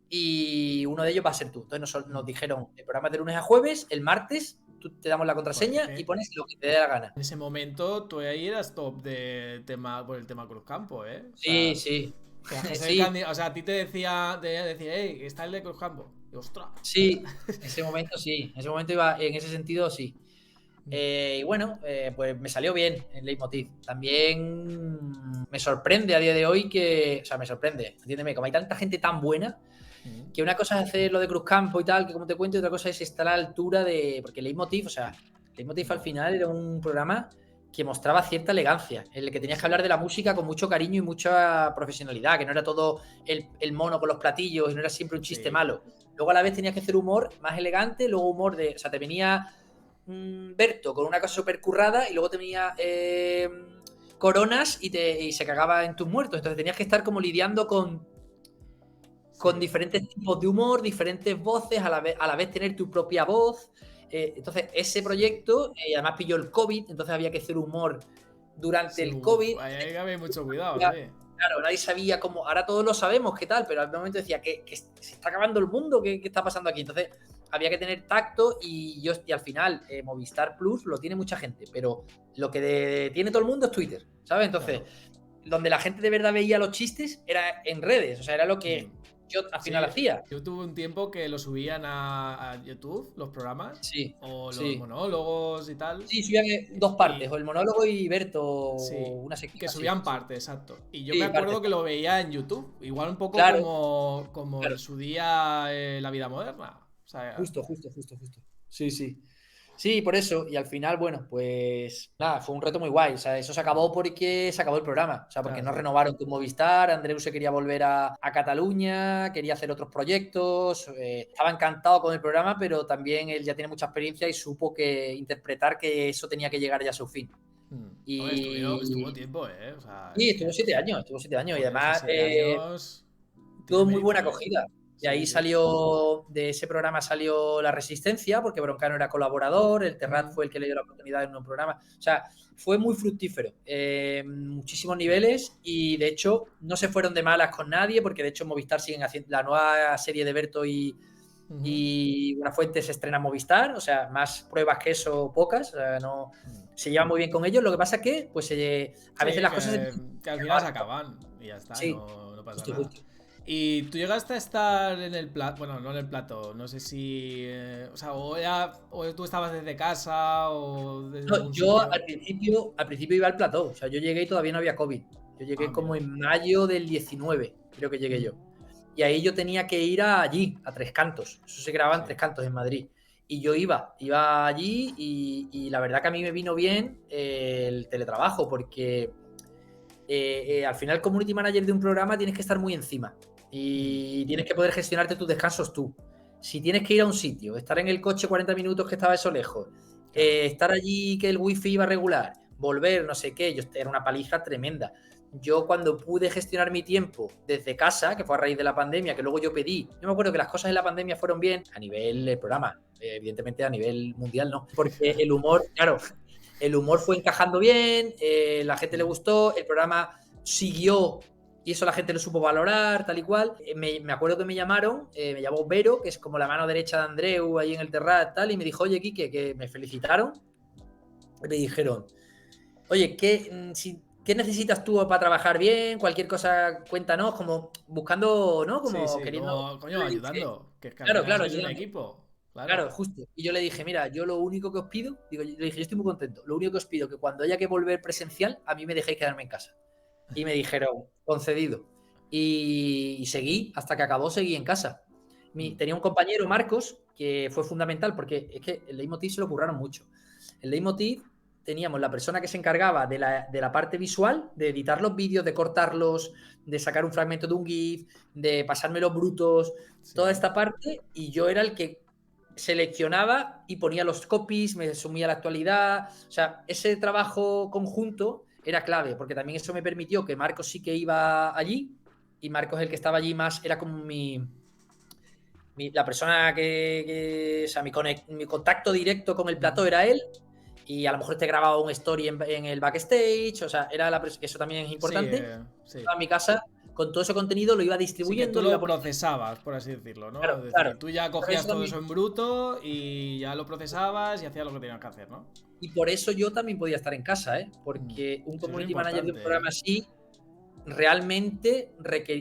y uno de ellos va a ser tú. Entonces nos dijeron, el programa es de lunes a jueves, el martes te damos la contraseña y pones lo que te dé la gana. En ese momento tú ahí eras top por el tema Cruzcampo, ¿eh? O sea, sí. O sea, a ti te decía, hey, está el de Cruzcampo. Y, ostras. Sí, en ese momento sí. En ese momento iba, en ese sentido sí. Y bueno, pues me salió bien en Leitmotiv. También me sorprende a día de hoy que... O sea, me sorprende, entiéndeme, como hay tanta gente tan buena, que una cosa es hacer lo de Cruzcampo y tal, que como te cuento, y otra cosa es estar a la altura de... Porque Leitmotiv, o sea, Leitmotiv al final era un programa que mostraba cierta elegancia, en el que tenías que hablar de la música con mucho cariño y mucha profesionalidad, que no era todo el mono con los platillos y no era siempre un chiste malo. Luego a la vez tenías que hacer humor más elegante, luego humor de... O sea, te venía Berto con una cosa súper currada y luego te venía Coronas y se cagaba en tus muertos. Entonces tenías que estar como lidiando con diferentes tipos de humor, diferentes voces, a la vez tener tu propia voz. Entonces ese proyecto, además pilló el COVID, entonces había que hacer humor durante el COVID. Hay que haber mucho cuidado, Claro, nadie sabía cómo, ahora todos lo sabemos qué tal, pero al momento decía que se está acabando el mundo, ¿qué está pasando aquí? Entonces había que tener tacto y al final Movistar Plus lo tiene mucha gente, pero lo que tiene todo el mundo es Twitter, ¿sabes? Entonces, donde la gente de verdad veía los chistes era en redes, o sea, era lo que yo al final hacía. Yo tuve un tiempo que lo subían a YouTube, los programas, Sí, o los sí. monólogos y tal. Sí, subían dos partes, Y o el monólogo y Berto, o sí, una sección que así. subían Sí, parte, exacto. Y yo me sí, parte. acuerdo que lo veía en YouTube, igual un poco Claro, como en claro. su día La vida moderna. O sea, Justo. Sí, sí. Sí, por eso. Y al final, bueno, pues nada, fue un reto muy guay. O sea, eso se acabó porque se acabó el programa. O sea, porque claro, no sí. renovaron con Movistar. Andreu se quería volver a Cataluña, quería hacer otros proyectos. Estaba encantado con el programa, pero también él ya tiene mucha experiencia y supo que interpretar que eso tenía que llegar ya a su fin. Hombre, estuvo Y, tiempo, ¿eh? O sea, y es estuvo que, 7 años, y joder, es que además 7 años tiene tuvo muy buena mérito, ¿eh? acogida. Y Sí, ahí sí. salió, de ese programa salió La Resistencia, porque Broncano era colaborador, el Terrat Mm, fue el que le dio la oportunidad en un programa. O sea, fue muy fructífero, muchísimos niveles, y de hecho no se fueron de malas con nadie, porque de hecho Movistar siguen haciendo la nueva serie de Berto ujú, y Buenafuente se estrena en Movistar, o sea, más pruebas que eso, pocas, o sea, no, mm. se lleva muy bien con ellos. Lo que pasa que, pues, a Sí, veces las cosas que al final se acaban y ya está, Sí, no pasa justo, nada. justo. Y tú llegaste a estar en el plato, bueno, no en el plato, no sé si, o sea, o tú estabas desde casa o desde No, algún yo sitio. al principio iba al plató, o sea, yo llegué y todavía no había COVID. Yo Ah, llegué como amigo. en mayo del 19, creo que llegué yo. Y ahí yo tenía que ir allí, a Tres Cantos. Eso se grababa en Sí. Tres Cantos, en Madrid. Y yo iba allí y la verdad que a mí me vino bien el teletrabajo, porque al final, community manager de un programa, tienes que estar muy encima Mm, y tienes que poder gestionarte tus descansos tú. Si tienes que ir a un sitio, estar en el coche 40 minutos que estaba eso lejos, claro. estar allí que el wifi iba regular, volver, no sé qué, era una paliza tremenda. Yo, cuando pude gestionar mi tiempo desde casa, que fue a raíz de la pandemia, que luego yo me acuerdo que las cosas en la pandemia fueron bien a nivel del programa, evidentemente a nivel mundial no, porque el humor, claro, el humor fue encajando bien, la gente le gustó, el programa siguió y eso la gente lo supo valorar, tal y cual. Me acuerdo que me llamaron, me llamó Vero, que es como la mano derecha de Andreu ahí en el Terrat, tal, y me dijo, oye, Quique, que me felicitaron. Y me dijeron, oye, ¿qué necesitas tú para trabajar bien? Cualquier cosa, cuéntanos, como buscando, ¿no? Sí, Como sí, queriendo. como, Yo coño, le dije, ayudando. Que es que al claro, final claro, sois un ayudando. equipo. Claro, Claro. justo. Y yo le dije, mira, yo lo único que os pido, digo, yo le dije, yo estoy muy contento. Lo único que os pido es que cuando haya que volver presencial, a mí me dejéis quedarme en casa. Y me dijeron, concedido. Y seguí, hasta que acabó, seguí en casa. Mm, Tenía un compañero, Marcos, que fue fundamental, porque es que el Leitmotiv se lo curraron mucho. El Leitmotiv teníamos la persona que se encargaba de la parte visual, de editar los vídeos, de cortarlos, de sacar un fragmento de un GIF, de pasarme los brutos, sí. toda esta parte, y yo era el que seleccionaba y ponía los copies, me sumía la actualidad. O sea, ese trabajo conjunto era clave, porque también eso me permitió que Marcos sí que iba allí, y Marcos, el que estaba allí más, era como la persona o sea, mi contacto directo con el plató Mm. era él, y a lo mejor te grababa un story en el backstage, o sea, eso también es Sí, importante. sí. Estaba en mi casa con todo ese contenido, lo iba Sí que tú distribuyendo, lo iba lo poniendo. procesabas, por así decirlo, ¿no? Claro, Es claro. decir, tú ya Por cogías eso todo eso también, en bruto y ya lo procesabas y hacías lo que tenías que hacer, ¿no? y por eso yo también podía estar en casa, ¿eh? Mm. Porque un Eso es community manager de un importante, ¿eh? programa así realmente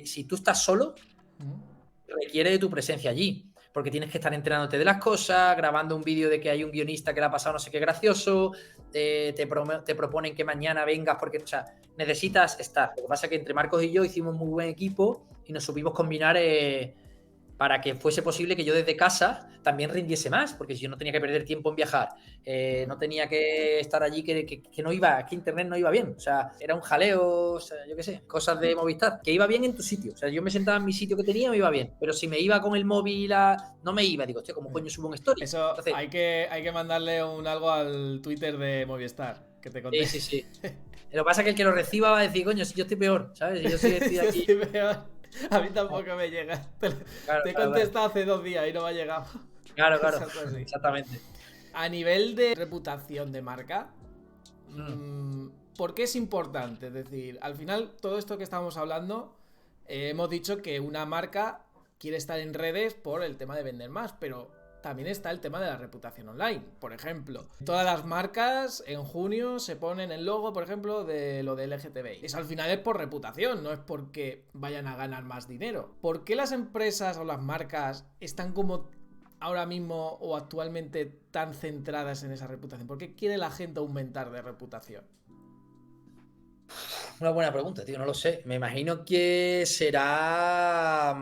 si tú estás solo, Mm. requiere de tu presencia allí, porque tienes que estar enterándote de las cosas, grabando un vídeo de que hay un guionista que le ha pasado no sé qué gracioso, te proponen que mañana vengas porque, o sea, necesitas estar. Lo que pasa es que entre Marcos y yo hicimos muy buen equipo y nos supimos combinar, para que fuese posible que yo desde casa también rindiese más, porque si yo no tenía que perder tiempo en viajar, no tenía que estar allí, que no iba, que internet no iba bien, o sea, era un jaleo, o sea, yo qué sé, cosas de Movistar, que iba bien en tu sitio, o sea, yo me sentaba en mi sitio que tenía, me iba bien, pero si me iba con el móvil, no me iba, digo, hostia, ¿cómo coño subo un story? Eso Entonces, hay que mandarle algo al Twitter de Movistar, que te sí, conté. sí, sí. Lo que pasa es que el que lo reciba va a decir, coño, si yo estoy peor, ¿sabes? Si yo estoy Yo aquí. estoy peor. A mí tampoco me llega. Claro, Te he claro, claro. contestado hace 2 días y no me ha llegado. Claro, claro, Cosas así. exactamente. A nivel de reputación de marca, Mm, ¿por qué es importante? Es decir, al final, todo esto que estamos hablando, hemos dicho que una marca quiere estar en redes por el tema de vender más, pero también está el tema de la reputación online. Por ejemplo, todas las marcas en junio se ponen el logo, por ejemplo, de lo de LGTBI. Eso al final es por reputación, no es porque vayan a ganar más dinero. ¿Por qué las empresas o las marcas están como ahora mismo o actualmente tan centradas en esa reputación? ¿Por qué quiere la gente aumentar de reputación? Una buena pregunta, tío, no lo sé. Me imagino que será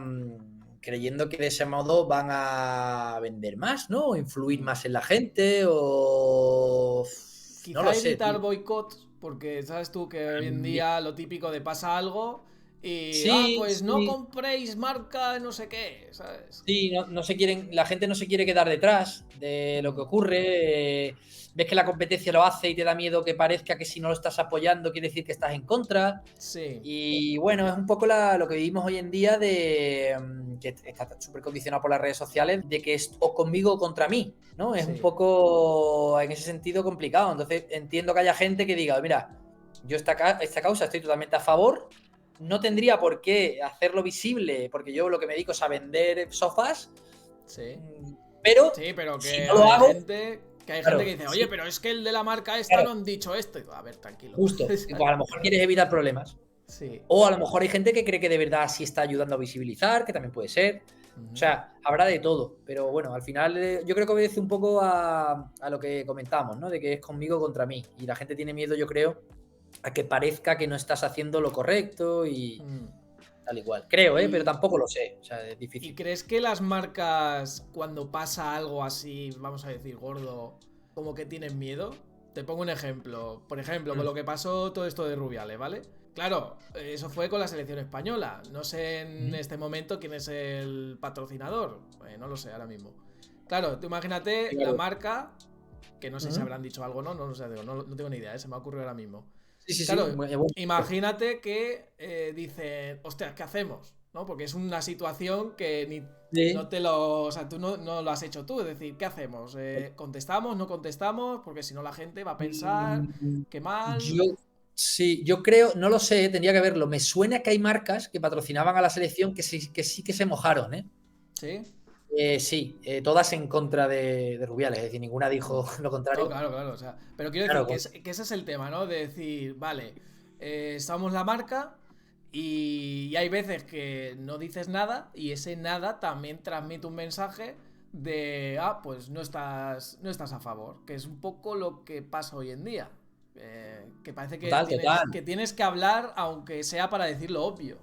creyendo que de ese modo van a vender más, ¿no? O influir más en la gente, o no Quizá lo sé, evitar tío. boicots, porque sabes tú que hoy en día lo típico de pasa algo y, Sí, pues no sí. compréis marca no sé qué, ¿sabes? Sí, no se quieren, la gente no se quiere quedar detrás de lo que Mm, ocurre. Ves que la competencia lo hace y te da miedo que parezca que si no lo estás apoyando quiere decir que estás en contra. sí, Y bueno, es un poco lo que vivimos hoy en día de que está súper condicionado por las redes sociales, de que es o conmigo o contra mí, ¿no? Es un sí. poco en ese sentido complicado. Entonces entiendo que haya gente que diga, mira, yo esta causa estoy totalmente a favor, no tendría por qué hacerlo visible, porque yo lo que me dedico es a vender sofás, Sí. pero Sí, pero si que no lo hay hago, gente que claro, dice, oye, sí, pero es que el de la marca esta claro, no han dicho esto. Y digo, a ver, tranquilo. justo. Y pues a lo mejor quieres evitar problemas. Sí. O a lo mejor hay gente que cree que de verdad sí está ayudando a visibilizar, que también puede ser. O Ujú. sea, habrá de todo. Pero bueno, al final yo creo que obedece un poco a lo que comentamos, ¿no? De que es conmigo contra mí. Y la gente tiene miedo, yo creo, a que parezca que no estás haciendo lo correcto y Mm. tal igual. Creo, ¿eh? Pero ¿Y, tampoco lo sé. O sea, es y difícil. crees que las marcas, cuando pasa algo así, vamos a decir, gordo, como que tienen miedo? Te pongo un ejemplo. Por ejemplo, con Mm. lo que pasó todo esto de Rubiales, ¿vale? Claro, eso fue con la selección española. No sé en Ujú. este momento quién es el patrocinador. No lo sé ahora mismo. Claro, tú imagínate la Claro. marca, que no sé si Ujú. habrán dicho algo, no lo sé, no tengo ni idea, se me ha ocurrido ahora mismo. Sí, sí, sí. Claro, Bueno. imagínate que dicen, ostras, ¿qué hacemos? ¿No? Porque es una situación que ni no Sí. te lo. O sea, tú no lo has hecho tú. Es decir, ¿qué hacemos? ¿Contestamos? ¿No contestamos? Porque si no la gente va a pensar Mm, que mal. Yo, sí, yo creo, no lo sé, tendría que verlo. Me suena que hay marcas que patrocinaban a la selección que sí que se mojaron, ¿eh? ¿Sí? Sí, todas en contra de Rubiales, es decir, ninguna Mm. dijo lo No, contrario. claro, claro. O sea, pero quiero decir Claro, que ese es el tema, ¿no? De decir, vale, somos la marca y hay veces que no dices nada y ese nada también transmite un mensaje de, pues no estás a favor, que es un poco lo que pasa hoy en día. Que parece que total, tienes, total. que tienes que hablar aunque sea para decir lo obvio.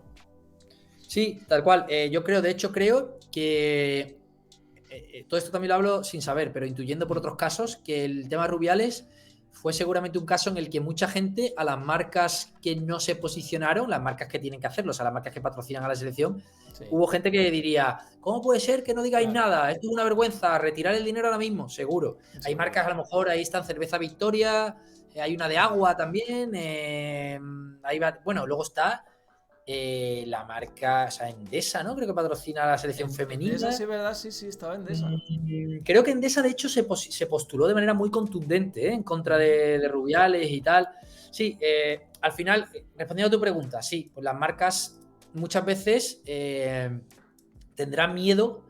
Sí, tal cual. Yo creo, de hecho, creo que todo esto también lo hablo sin saber, pero intuyendo por Mm. otros casos que el tema Rubiales fue seguramente un caso en el que mucha gente a las marcas que no se posicionaron, las marcas que tienen que hacerlo, o sea, las marcas que patrocinan a la selección, Sí, hubo gente que diría, ¿cómo puede ser que no digáis claro, nada? Esto es una vergüenza, retirar el dinero ahora mismo, seguro. Hay seguro. marcas, a lo mejor, ahí están Cerveza Victoria, hay una de Mm. agua también, bueno, luego está la marca, o sea, Endesa, ¿no? Creo que patrocina a la selección Endesa, femenina. sí, ¿verdad? Sí, sí, estaba Endesa. Creo que Endesa, de hecho, se postuló de manera muy contundente, en contra Ujú. de Rubiales y tal. Sí, al final, respondiendo a tu pregunta, sí, pues las marcas muchas veces tendrán miedo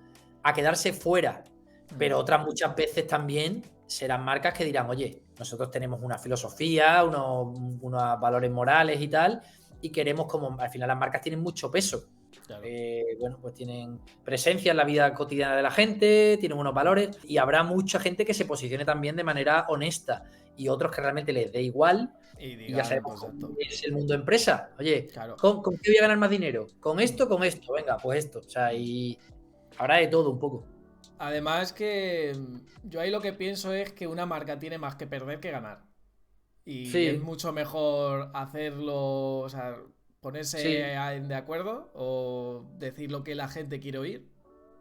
a quedarse fuera, Mm. pero otras muchas veces también serán marcas que dirán, oye, nosotros tenemos una filosofía, unos valores morales y tal, y queremos como, al final las marcas tienen mucho peso. Claro. Bueno, pues tienen presencia en la vida cotidiana de la gente, tienen unos valores y habrá mucha gente que se posicione también de manera honesta y otros que realmente les dé igual Y y ya digan, sabemos pues cómo exacto. es el mundo empresa. Oye, Claro. ¿con qué voy a ganar más dinero? ¿Con Mm. esto? ¿Con esto? Venga, pues esto. O sea, y habrá de todo un poco. Además que yo ahí lo que pienso es que una marca tiene más que perder que ganar. Y es Sí, mucho mejor hacerlo, o sea, sí. ponerse de acuerdo o decir lo que la gente quiere oír,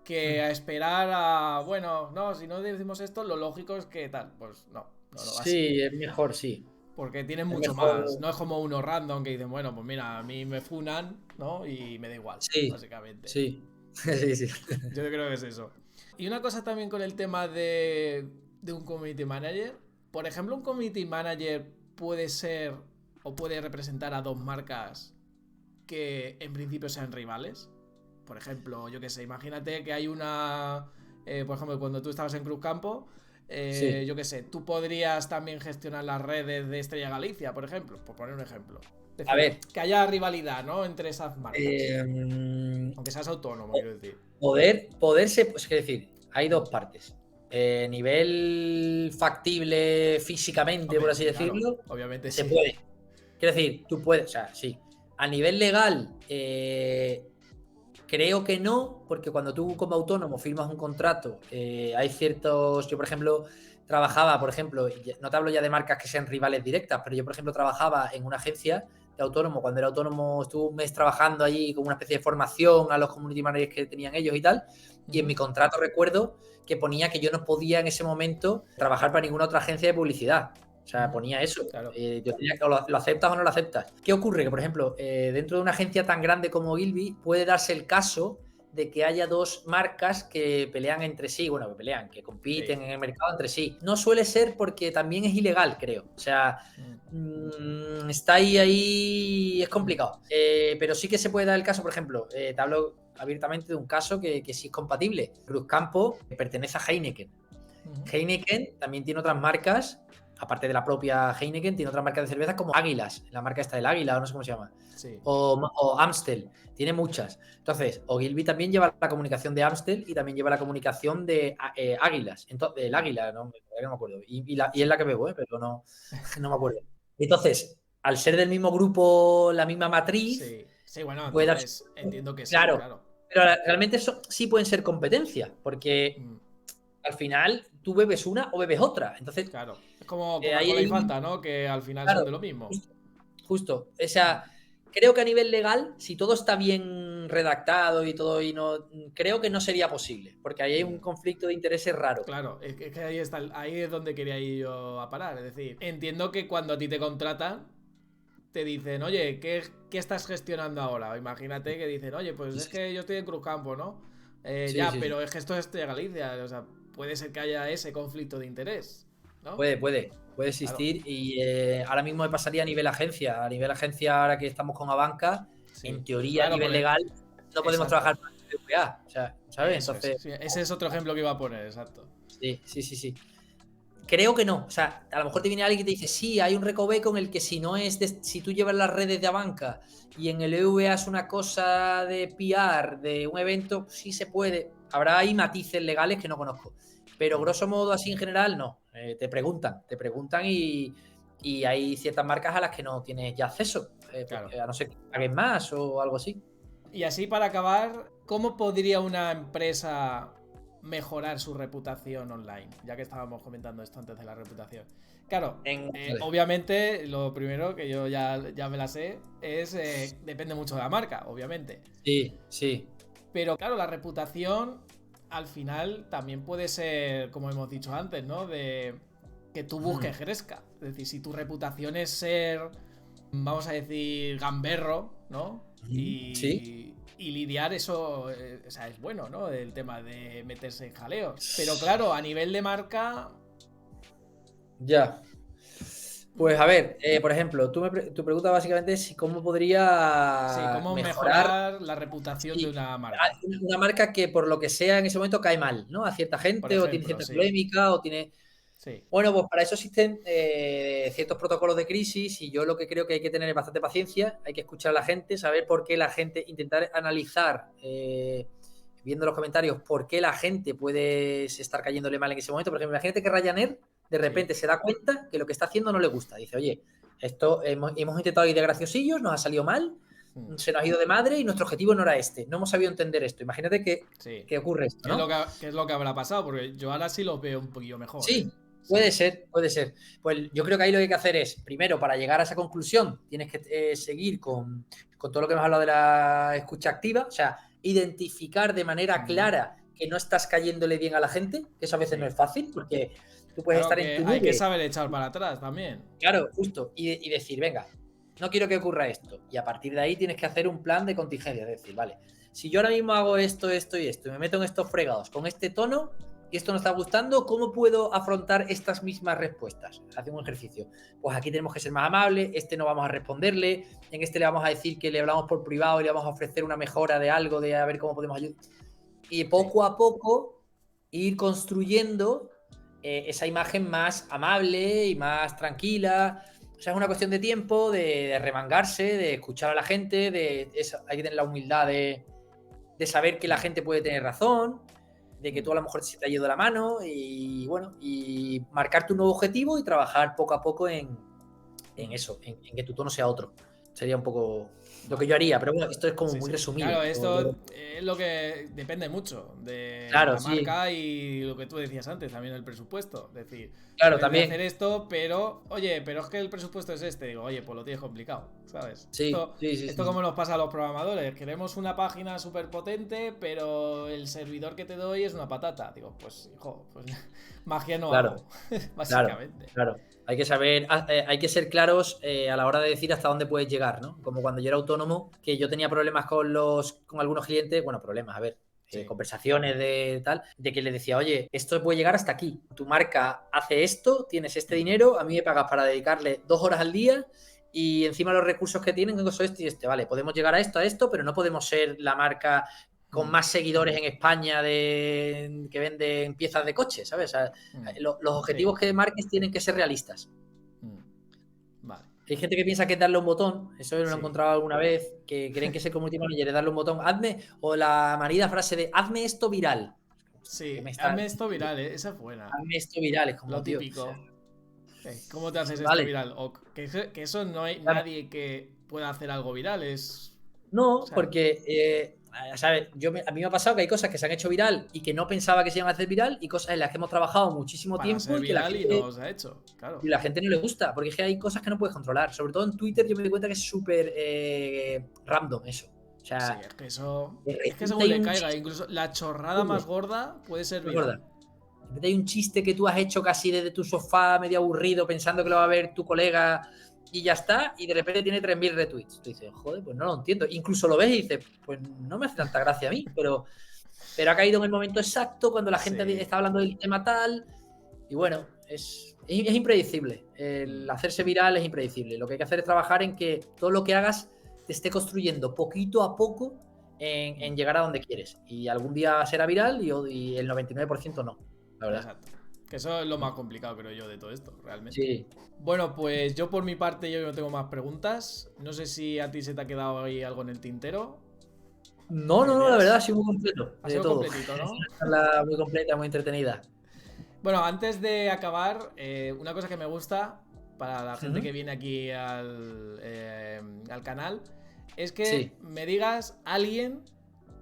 que Mm. a esperar a, bueno, no, si no decimos esto, lo lógico es que tal. Pues no va así. Sí, es mejor, sí. Porque tienen Es mucho más. mejor. No es como uno random que dicen, bueno, pues mira, a mí me funan, ¿no? Y me da igual, Sí, básicamente. sí. Sí, sí. Yo creo que es eso. Y una cosa también con el tema de un community manager. Por ejemplo, un community manager puede ser o puede representar a dos marcas que en principio sean rivales. Por ejemplo, yo qué sé, imagínate que hay una por ejemplo, cuando tú estabas en Cruzcampo, Sí. yo qué sé, tú podrías también gestionar las redes de Estrella Galicia, por ejemplo, por poner un ejemplo. Es A decir, ver, que haya rivalidad, ¿no? Entre esas marcas. eh, Aunque seas autónomo, quiero decir. poderse, pues es decir, hay dos partes. Nivel factible físicamente, por Hombre, así sí, claro. decirlo, Obviamente se sí. puede. Quiero decir, tú puedes, o sea, sí. A nivel legal, creo que no, porque cuando tú como autónomo firmas un contrato, hay ciertos, yo por ejemplo trabajaba, por ejemplo, no te hablo ya de marcas que sean rivales directas, pero yo por ejemplo trabajaba en una agencia de autónomo, cuando era autónomo estuve un mes trabajando allí con una especie de formación a los community managers que tenían ellos y tal, y en mi contrato recuerdo que ponía que yo no podía en ese momento trabajar para ninguna otra agencia de publicidad. O sea, ponía eso. Claro. Yo tenía que, o lo aceptas o no lo aceptas. ¿Qué ocurre? Que, por ejemplo, dentro de una agencia tan grande como Gilby, puede darse el caso de que haya dos marcas que pelean entre sí, bueno, que pelean, que compiten Sí. en el mercado entre sí. No suele ser porque también es ilegal, creo. O sea, está ahí, es complicado. Pero sí que se puede dar el caso, por ejemplo, te hablo abiertamente de un caso que sí es compatible. Cruzcampo pertenece a Heineken. Heineken también tiene otras marcas, aparte de la propia Heineken, tiene otras marcas de cerveza como Águilas, la marca esta del Águila, o no sé cómo se llama, Sí. o Amstel, tiene muchas. Entonces, Ogilvy también lleva la comunicación de Amstel y también lleva la comunicación de Águilas, entonces, el Águila, no me acuerdo, y es la que bebo, pero no me acuerdo. Entonces, al ser del mismo grupo, la misma matriz, Sí. Sí, bueno, puede darse. entonces entiendo que sí, Claro, claro. pero realmente eso sí pueden ser competencia, porque Mm, al final tú bebes una o bebes otra. Entonces, Claro. Es como ahí Coca-Cola y hay Fanta, ¿no? Que al final son claro, de lo mismo. justo, justo. O sea, creo que a nivel legal, si todo está bien redactado y todo, y no, creo que no sería posible, porque ahí hay un Mm. conflicto de intereses raro. Claro, es que ahí está, ahí es donde quería ir yo a parar. Es decir, entiendo que cuando a ti te contratan, te dicen, oye, ¿qué estás gestionando ahora? Imagínate que dicen, oye, pues Sí, es sí, que yo estoy en Cruzcampo, ¿no? sí, Ya, sí, sí. pero es que esto es Estrella Galicia. O sea, puede ser que haya ese conflicto de interés, ¿no? Puede Claro, existir y ahora mismo me pasaría a nivel agencia. A nivel agencia, ahora que estamos con Abanca, sí. en teoría, a Claro, nivel porque. legal, no podemos Exacto. trabajar para el BVA. O sea, ¿sabes? Eso es. Entonces, Sí, ese es otro ejemplo que iba a poner, exacto. sí, sí, sí, sí. Creo que no. O sea, a lo mejor te viene alguien que te dice, sí, hay un recoveco en el que si no es si tú llevas las redes de Abanca y en el EVA es una cosa de PR, de un evento, sí se puede. Habrá ahí matices legales que no conozco. Pero grosso modo, así en general, no. Te preguntan y hay ciertas marcas a las que no tienes ya acceso. Claro. Porque a no ser que paguen más o algo así. Y así para acabar, ¿cómo podría una empresa mejorar su reputación online? Ya que estábamos comentando esto antes de la reputación. Claro, Vale. obviamente lo primero que yo ya me la sé es depende mucho de la marca, obviamente. Sí, sí. Pero claro, la reputación al final también puede ser, como hemos dicho antes, ¿no? De que tu busques crezca. Es decir, si tu reputación es ser, vamos a decir, gamberro, ¿no? Sí. Y lidiar eso, o sea, es bueno, ¿no? El tema de meterse en jaleos. Pero claro, a nivel de marca. Ya. Pues a ver, por ejemplo, tu pregunta básicamente es cómo Sí, podría cómo mejorar mejorar la reputación de una marca. una marca que por lo que sea en ese momento cae mal, ¿no? A cierta Por gente o tiene ejemplo, cierta sí. polémica o tiene. Sí. Bueno, pues para eso existen ciertos protocolos de crisis y yo lo que creo que hay que tener es bastante paciencia, hay que escuchar a la gente, saber por qué la gente, intentar analizar, viendo los comentarios, por qué la gente puede estar cayéndole mal en ese momento. Por ejemplo, imagínate que Ryanair de Sí. repente se da cuenta que lo que está haciendo no le gusta. Dice, oye, esto hemos intentado ir de graciosillos, nos ha salido mal, Mm. se nos ha ido de madre y nuestro objetivo no era este. No hemos sabido entender esto. Imagínate Sí. que ocurre esto, ¿Qué es, lo ¿no? que, qué es lo que habrá pasado? Porque yo ahora sí los veo un poquillo mejor, ¿eh? Sí, Sí. puede ser, puede ser. Pues yo creo que ahí lo que hay que hacer es, primero, para llegar a esa conclusión, tienes que seguir con todo lo que hemos hablado de la escucha activa, o sea, identificar de manera clara que no estás cayéndole bien a la gente, que eso a veces no Sí. es fácil, porque tú puedes Claro estar en que tu hay que nube, saber echar para atrás también. claro, justo, y decir, venga, no quiero que ocurra esto. Y a partir de ahí tienes que hacer un plan de contingencia, es decir, vale, si yo ahora mismo hago esto, esto y esto, y me meto en estos fregados con este tono, y esto no está gustando, ¿cómo puedo afrontar estas mismas respuestas? Hace un ejercicio. Pues aquí tenemos que ser más amables, este no vamos a responderle, en este le vamos a decir que le hablamos por privado y le vamos a ofrecer una mejora de algo, de a ver cómo podemos ayudar. Y Sí. poco a poco ir construyendo esa imagen más amable y más tranquila. O sea, es una cuestión de tiempo, de remangarse, de escuchar a la gente, hay que tener la humildad de saber que la gente puede tener razón, de que tú a lo mejor se te ha ido la mano y bueno, y marcarte un nuevo objetivo y trabajar poco a poco en eso, en que tu tono sea otro. Sería un poco lo que yo haría, pero bueno, esto es como muy resumido. Claro, esto es lo que depende mucho de Claro, la sí. marca y lo que tú decías antes, también el presupuesto. Es decir, Claro, puedes también. hacer esto, pero oye, pero es que el presupuesto es este. Digo, oye, pues lo tienes complicado, ¿sabes? Sí, esto como nos pasa a los programadores. Queremos una página súper potente, pero el servidor que te doy es una patata. Digo, pues hijo, pues magia no hago, básicamente. Claro. Hay que saber, hay que ser claros a la hora de decir hasta dónde puedes llegar, ¿no? Como cuando yo era autónomo, que yo tenía problemas con algunos clientes, bueno, problemas, a ver, conversaciones de tal, de que le decía, oye, esto puede llegar hasta aquí. Tu marca hace esto, tienes este dinero, a mí me pagas para dedicarle 2 horas al día y encima los recursos que tienen, que son este y este, vale, podemos llegar a esto, pero no podemos ser la marca con más seguidores en España que venden piezas de coche, ¿sabes? O sea, los objetivos que marques tienen que ser realistas. Vale. Hay gente que piensa que es darle un botón, eso lo he encontrado alguna vez, que creen que ser community manager es darle un botón, o la manida frase de hazme esto viral. Sí, hazme esto viral, esa es buena. Hazme esto viral, es como lo típico. ¿Cómo te haces esto viral? O que eso no hay nadie que pueda hacer algo viral, es... No, o sea, porque, ¿sabes? A mí me ha pasado que hay cosas que se han hecho viral y que no pensaba que se iban a hacer viral y cosas en las que hemos trabajado muchísimo tiempo y que la gente, y no se ha hecho, claro. Y la gente no le gusta, porque es que hay cosas que no puedes controlar. Sobre todo en Twitter yo me doy cuenta que es súper random eso. O sea, sí, es que eso... Es que según le caiga, incluso la chorrada más gorda puede ser viral. Hay un chiste que tú has hecho casi desde tu sofá medio aburrido pensando que lo va a ver tu colega y ya está, y de repente tiene 3.000 retweets. Tú dices, joder, pues no lo entiendo. Incluso lo ves y dices, pues no me hace tanta gracia a mí, pero ha caído en el momento exacto cuando la gente está hablando del tema tal. Y bueno, es impredecible. El hacerse viral es impredecible. Lo que hay que hacer es trabajar en que todo lo que hagas te esté construyendo poquito a poco en llegar a donde quieres. Y algún día será viral y el 99% no, la verdad. Exacto. Que eso es lo más complicado, creo yo, de todo esto, realmente. Sí. Bueno, pues yo por mi parte yo no tengo más preguntas. No sé si a ti se te ha quedado ahí algo en el tintero. No, la verdad ha sido muy completo. Ha sido completito, ¿no? Una muy completa, muy entretenida. Bueno, antes de acabar, una cosa que me gusta para la gente que viene aquí al canal es que me digas alguien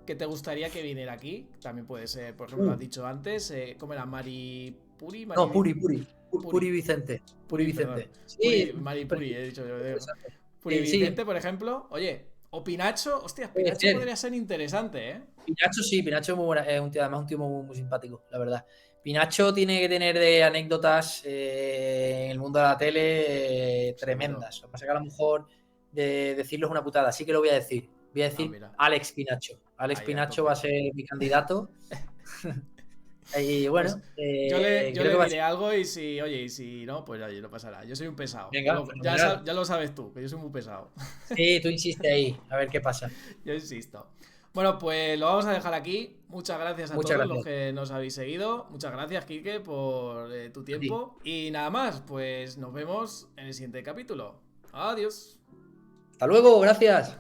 que te gustaría que viniera aquí. También puede ser, por ejemplo, lo has dicho antes, ¿cómo era? Mari Puri. No, Puri Vicente. Puri Vicente. Sí, Mari Puri, he dicho yo. Puri Vicente, por ejemplo. Oye, o Pinacho. Hostias, Pinacho podría ser interesante, ¿eh? Pinacho sí, Pinacho es muy buena. Es además un tío muy simpático, la verdad. Pinacho tiene que tener de anécdotas en el mundo de la tele tremendas. Lo que pasa es que a lo mejor de decirlo es una putada. Así que lo voy a decir. Voy a decir Alex Pinacho. Alex Pinacho va a ser mi candidato. Y bueno, pues yo le diré algo y si no, pues oye, no pasará. Yo soy un pesado. Venga, ya lo sabes tú, que yo soy muy pesado. Sí, tú insiste ahí, a ver qué pasa. Yo insisto. Bueno, pues lo vamos a dejar aquí. Muchas gracias a todos los que nos habéis seguido. Muchas gracias, Quique, por tu tiempo. Y nada más, pues nos vemos en el siguiente capítulo. Adiós. Hasta luego, gracias.